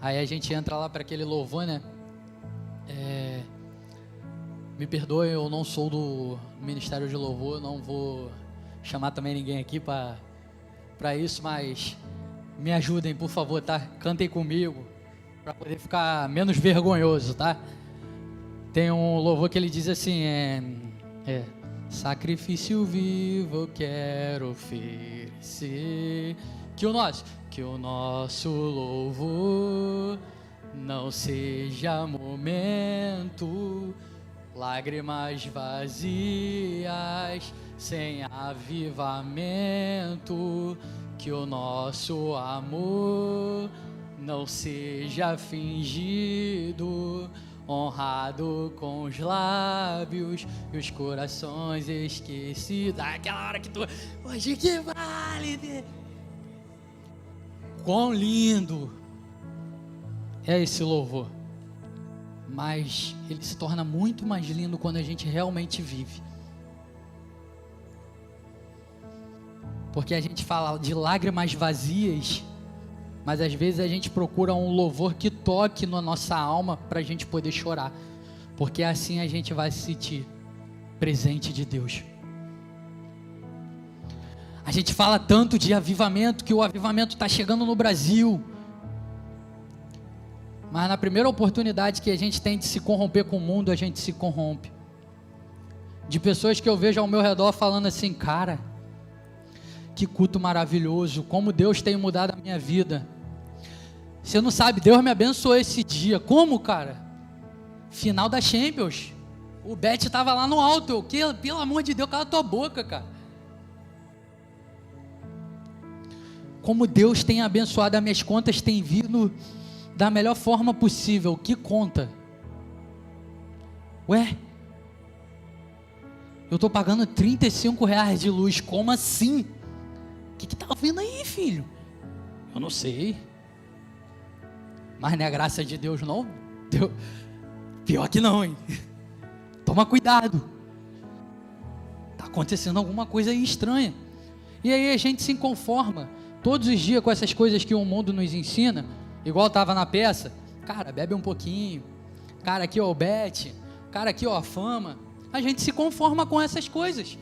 Aí a gente entra lá para aquele louvor, né? Me perdoe, eu não sou do Ministério de Louvor, não vou chamar também ninguém aqui para isso, mas me ajudem, por favor, tá? Cantem comigo, para poder ficar menos vergonhoso, tá? Tem um louvor que ele diz assim, sacrifício vivo eu quero oferecer, que o nosso louvor não seja momento Lágrimas vazias, sem avivamento, que o nosso amor não seja fingido, honrado com os lábios e os corações esquecidos. Aquela hora que tu, hoje que vale, quão lindo é esse louvor. Mas ele se torna muito mais lindo quando a gente realmente vive. Porque a gente fala de lágrimas vazias, mas às vezes a gente procura um louvor que toque na nossa alma para a gente poder chorar. Porque assim a gente vai se sentir presente de Deus. A gente fala tanto de avivamento, que o avivamento está chegando no Brasil. Mas na primeira oportunidade que a gente tem de se corromper com o mundo, a gente se corrompe. De pessoas que eu vejo ao meu redor falando assim, cara, que culto maravilhoso, como Deus tem mudado a minha vida. Você não sabe, Deus me abençoou esse dia. Como, cara? Final da Champions. O Bet estava lá no alto. Pelo amor de Deus, cala tua boca, cara. Como Deus tem abençoado, as minhas contas têm vindo da melhor forma possível. Que conta? Ué? Eu estou pagando R$35 de luz. Como assim? O que tá ouvindo aí, filho? Eu não sei. Mas não é graça de Deus, não? Deus... Pior que não, hein? Toma cuidado. Tá acontecendo alguma coisa aí estranha. E aí a gente se conforma todos os dias com essas coisas que o mundo nos ensina. Igual estava na peça, cara, bebe um pouquinho, cara, aqui ó o bet, cara, aqui ó a fama. A gente se conforma com essas coisas.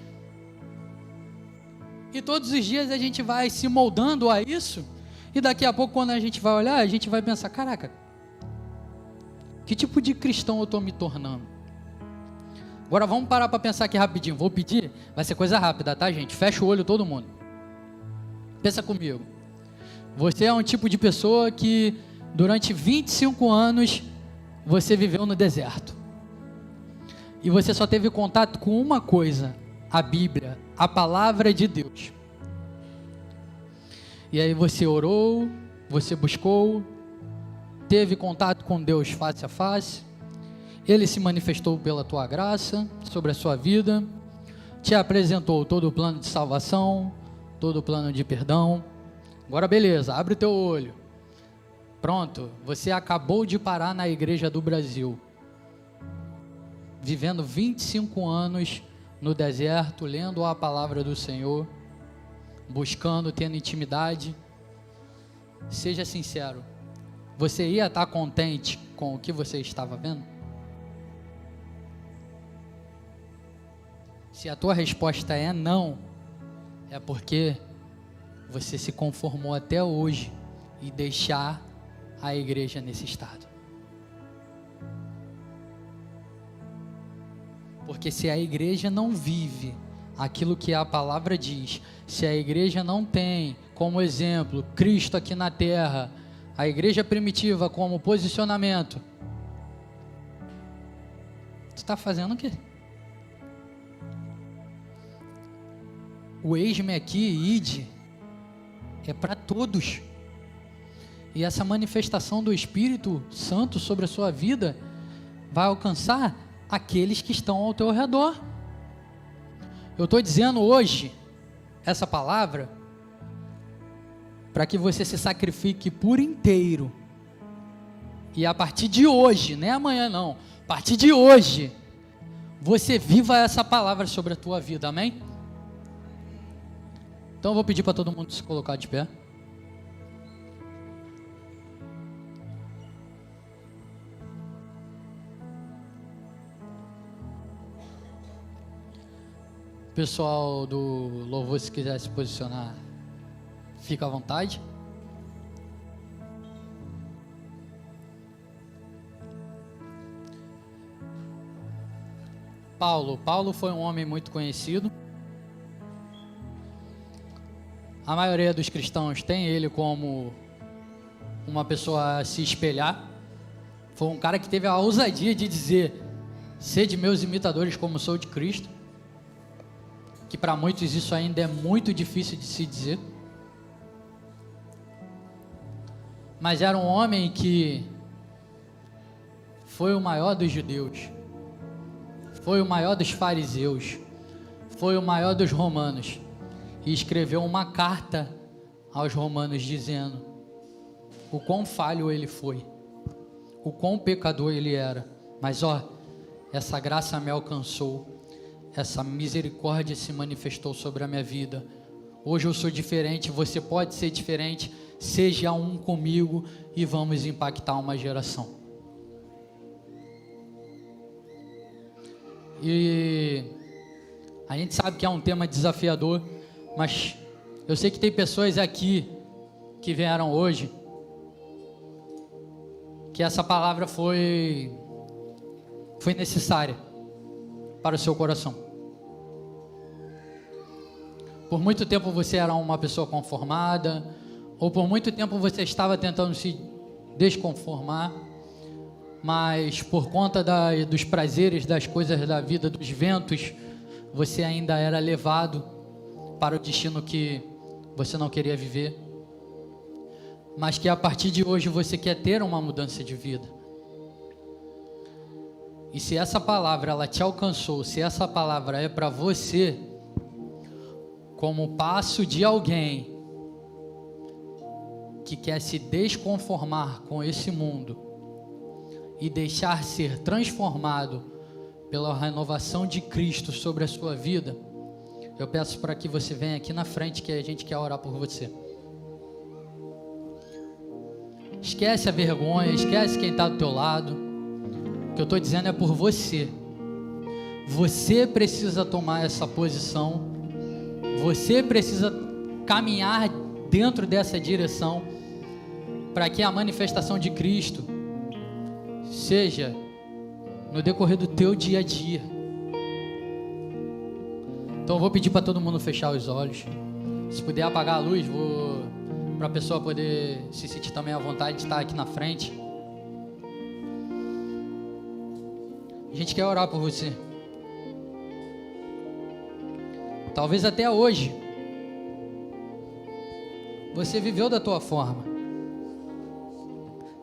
E todos os dias a gente vai se moldando a isso, e daqui a pouco quando a gente vai olhar, a gente vai pensar, caraca, que tipo de cristão eu estou me tornando? Agora vamos parar para pensar aqui rapidinho, vou pedir, vai ser coisa rápida, tá gente? Fecha o olho todo mundo. Pensa comigo. Você é um tipo de pessoa que durante 25 anos você viveu no deserto. E você só teve contato com uma coisa, a Bíblia, a palavra de Deus. E aí você orou, você buscou, teve contato com Deus face a face, Ele se manifestou pela tua graça sobre a sua vida, te apresentou todo o plano de salvação, todo o plano de perdão. Agora beleza, abre o teu olho. Pronto, você acabou de parar na igreja do Brasil, vivendo 25 anos no deserto, lendo a palavra do Senhor, buscando, tendo intimidade. Seja sincero, você ia estar contente com o que você estava vendo? Se a tua resposta é não, é porque você se conformou até hoje e deixar a igreja nesse estado. Porque se a igreja não vive aquilo que a palavra diz, se a igreja não tem como exemplo Cristo aqui na terra, a igreja primitiva como posicionamento, tu está fazendo o quê? O eis-me aqui, ide, é para todos. E essa manifestação do Espírito Santo sobre a sua vida vai alcançar aqueles que estão ao teu redor. Eu estou dizendo hoje essa palavra para que você se sacrifique por inteiro. E a partir de hoje, não é amanhã não, a partir de hoje, você viva essa palavra sobre a tua vida, amém? Então eu vou pedir para todo mundo se colocar de pé. Pessoal do louvor, se quiser se posicionar, fica à vontade. Paulo foi um homem muito conhecido. A maioria dos cristãos tem ele como uma pessoa a se espelhar. Foi um cara que teve a ousadia de dizer: Sede meus imitadores como sou de Cristo, que para muitos isso ainda é muito difícil de se dizer. Mas era um homem que foi o maior dos judeus, foi o maior dos fariseus, foi o maior dos romanos, e escreveu uma carta aos romanos dizendo o quão falho ele foi, o quão pecador ele era, mas essa graça me alcançou, essa misericórdia se manifestou sobre a minha vida. Hoje eu sou diferente, você pode ser diferente, seja um comigo e vamos impactar uma geração. E a gente sabe que é um tema desafiador, mas eu sei que tem pessoas aqui que vieram hoje, que essa palavra foi necessária para o seu coração. Por muito tempo você era uma pessoa conformada, ou por muito tempo você estava tentando se desconformar, mas por conta dos prazeres, das coisas da vida, dos ventos, você ainda era levado para o destino que você não queria viver, mas que a partir de hoje você quer ter uma mudança de vida. E se essa palavra ela te alcançou, se essa palavra é para você, como passo de alguém que quer se desconformar com esse mundo e deixar ser transformado pela renovação de Cristo sobre a sua vida, eu peço para que você venha aqui na frente, que a gente quer orar por você. Esquece a vergonha, esquece quem está do teu lado. O que eu estou dizendo é por você. Você precisa tomar essa posição. Você precisa caminhar dentro dessa direção para que a manifestação de Cristo seja no decorrer do teu dia a dia. Então eu vou pedir para todo mundo fechar os olhos. Se puder apagar a luz, para a pessoa poder se sentir também à vontade de estar aqui na frente. A gente quer orar por você. Talvez até hoje você viveu da tua forma.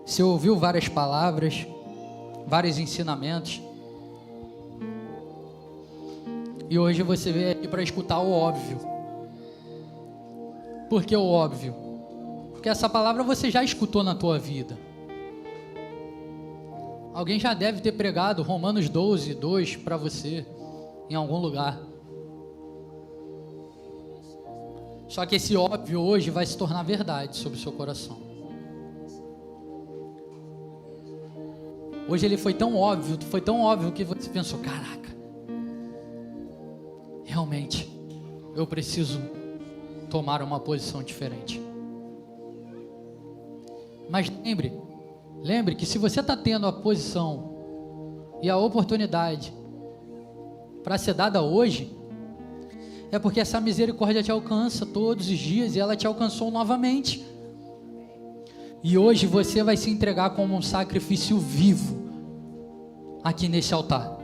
Você ouviu várias palavras, vários ensinamentos, e hoje você veio aqui para escutar o óbvio. Por que o óbvio? Porque essa palavra você já escutou na tua vida. Alguém já deve ter pregado Romanos 12, 2 para você em algum lugar. Só que esse óbvio hoje vai se tornar verdade sobre o seu coração. Hoje ele foi tão óbvio que você pensou, caraca, realmente, eu preciso tomar uma posição diferente. Mas lembre que se você está tendo a posição e a oportunidade para ser dada hoje, é porque essa misericórdia te alcança todos os dias e ela te alcançou novamente. E hoje você vai se entregar como um sacrifício vivo aqui nesse altar,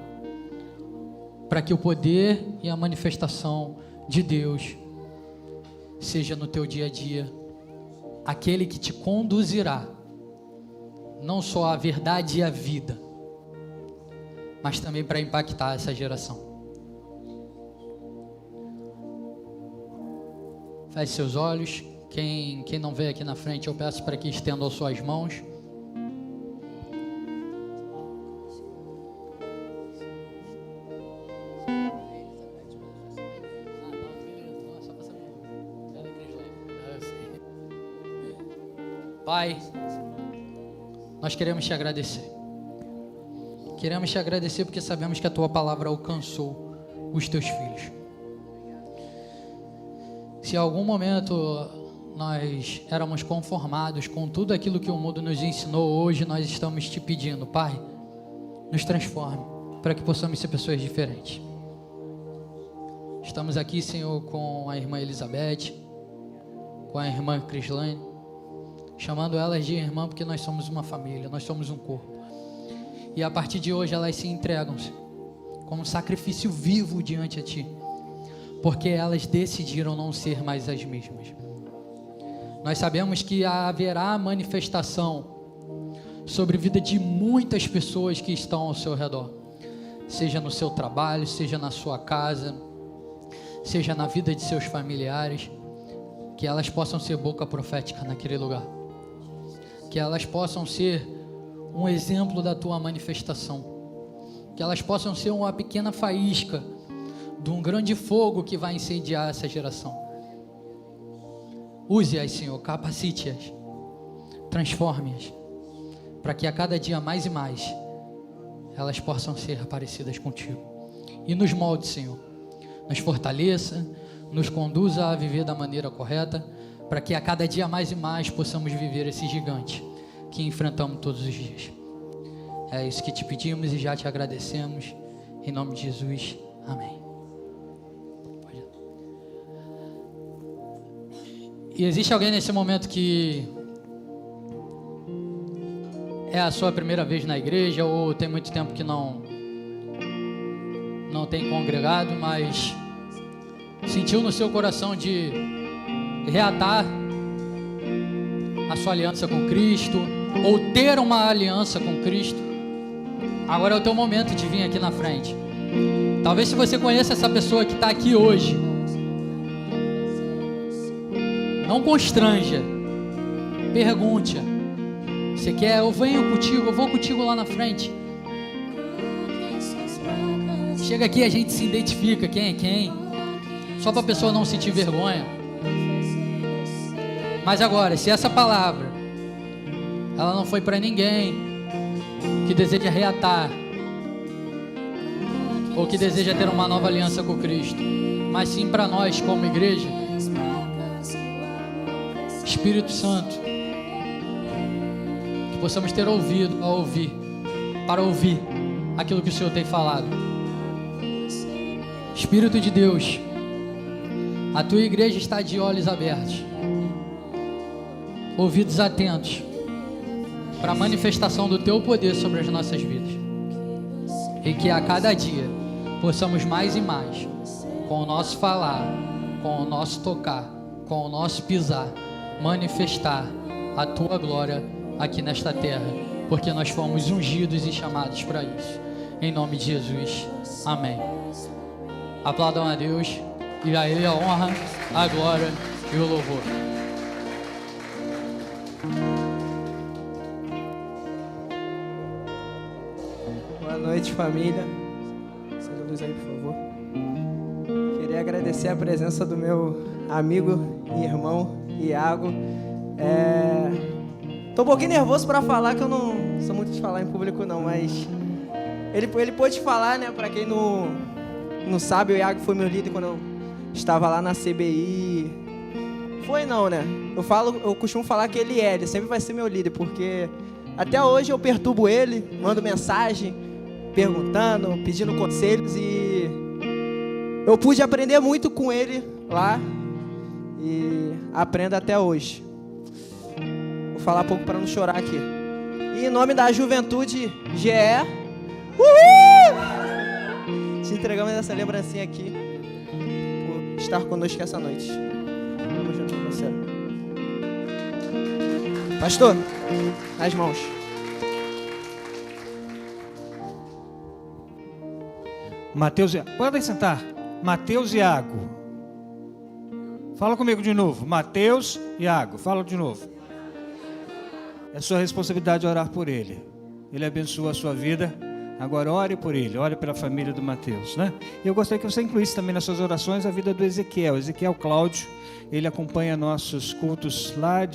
para que o poder e a manifestação de Deus seja no teu dia a dia, aquele que te conduzirá não só à verdade e à vida, mas também para impactar essa geração. Feche seus olhos. Quem não veio aqui na frente, eu peço para que estendam as suas mãos. Pai, nós queremos te agradecer. Queremos te agradecer porque sabemos que a tua palavra alcançou os teus filhos. Se em algum momento nós éramos conformados com tudo aquilo que o mundo nos ensinou, hoje nós estamos te pedindo, Pai, nos transforme para que possamos ser pessoas diferentes. Estamos aqui, Senhor, com a irmã Elizabeth, com a irmã Crislane, chamando elas de irmã porque nós somos uma família, nós somos um corpo. E a partir de hoje elas se entregam, Senhor. como sacrifício vivo diante de Ti, porque elas decidiram não ser mais as mesmas. Nós sabemos que haverá manifestação sobre a vida de muitas pessoas que estão ao seu redor, seja no seu trabalho, seja na sua casa, seja na vida de seus familiares, que elas possam ser boca profética naquele lugar, que elas possam ser um exemplo da Tua manifestação, que elas possam ser uma pequena faísca de um grande fogo que vai incendiar essa geração. Use-as, Senhor, capacite-as, transforme-as, para que a cada dia mais e mais elas possam ser parecidas contigo. E nos molde, Senhor, nos fortaleça, nos conduza a viver da maneira correta, para que a cada dia mais e mais possamos viver esse gigante que enfrentamos todos os dias. É isso que te pedimos e já te agradecemos, em nome de Jesus, amém. E existe alguém nesse momento que é a sua primeira vez na igreja, ou tem muito tempo que não tem congregado, mas sentiu no seu coração de reatar a sua aliança com Cristo, ou ter uma aliança com Cristo? Agora é o teu momento de vir aqui na frente. Talvez, se você conhece essa pessoa que está aqui hoje, não constranja, pergunte: você quer? Eu venho contigo, eu vou contigo lá na frente. Chega aqui, a gente se identifica quem é quem, só para a pessoa não sentir vergonha. Mas agora, se essa palavra ela não foi para ninguém que deseja reatar ou que deseja ter uma nova aliança com Cristo, mas sim para nós como igreja, Espírito Santo, que possamos ter ouvido a ouvir, para ouvir aquilo que o Senhor tem falado. Espírito de Deus, a tua igreja está de olhos abertos, ouvidos atentos, para a manifestação do teu poder sobre as nossas vidas, e que a cada dia possamos mais e mais, com o nosso falar, com o nosso tocar, com o nosso pisar, manifestar a tua glória aqui nesta terra, porque nós fomos ungidos e chamados para isso, em nome de Jesus, amém. Aplaudam a Deus, e a Ele a honra, a glória e o louvor. Boa noite, família. Acenda a luz aí, por favor. Queria agradecer a presença do meu amigo e irmão Iago. Tô um pouquinho nervoso para falar, que eu não sou muito de falar em público não, mas ele pôde falar, né? Para quem não sabe, o Iago foi meu líder quando eu estava lá na CBI. Foi não, né? Eu costumo falar que ele sempre vai ser meu líder, porque até hoje eu perturbo ele, mando mensagem, perguntando, pedindo conselhos, e eu pude aprender muito com ele lá e aprendo até hoje. Vou falar pouco para não chorar aqui. E em nome da Juventude GE, te entregamos essa lembrancinha aqui por estar conosco essa noite. Vamos junto com você. Pastor, as mãos. Mateus, podem sentar. Mateus e Iago. Fala comigo de novo. Mateus e Iago. Fala de novo. É sua responsabilidade orar por ele. Ele abençoa a sua vida. Agora ore por ele, ore pela família do Mateus, né? E eu gostaria que você incluísse também nas suas orações a vida do Ezequiel Cláudio. Ele acompanha nossos cultos lá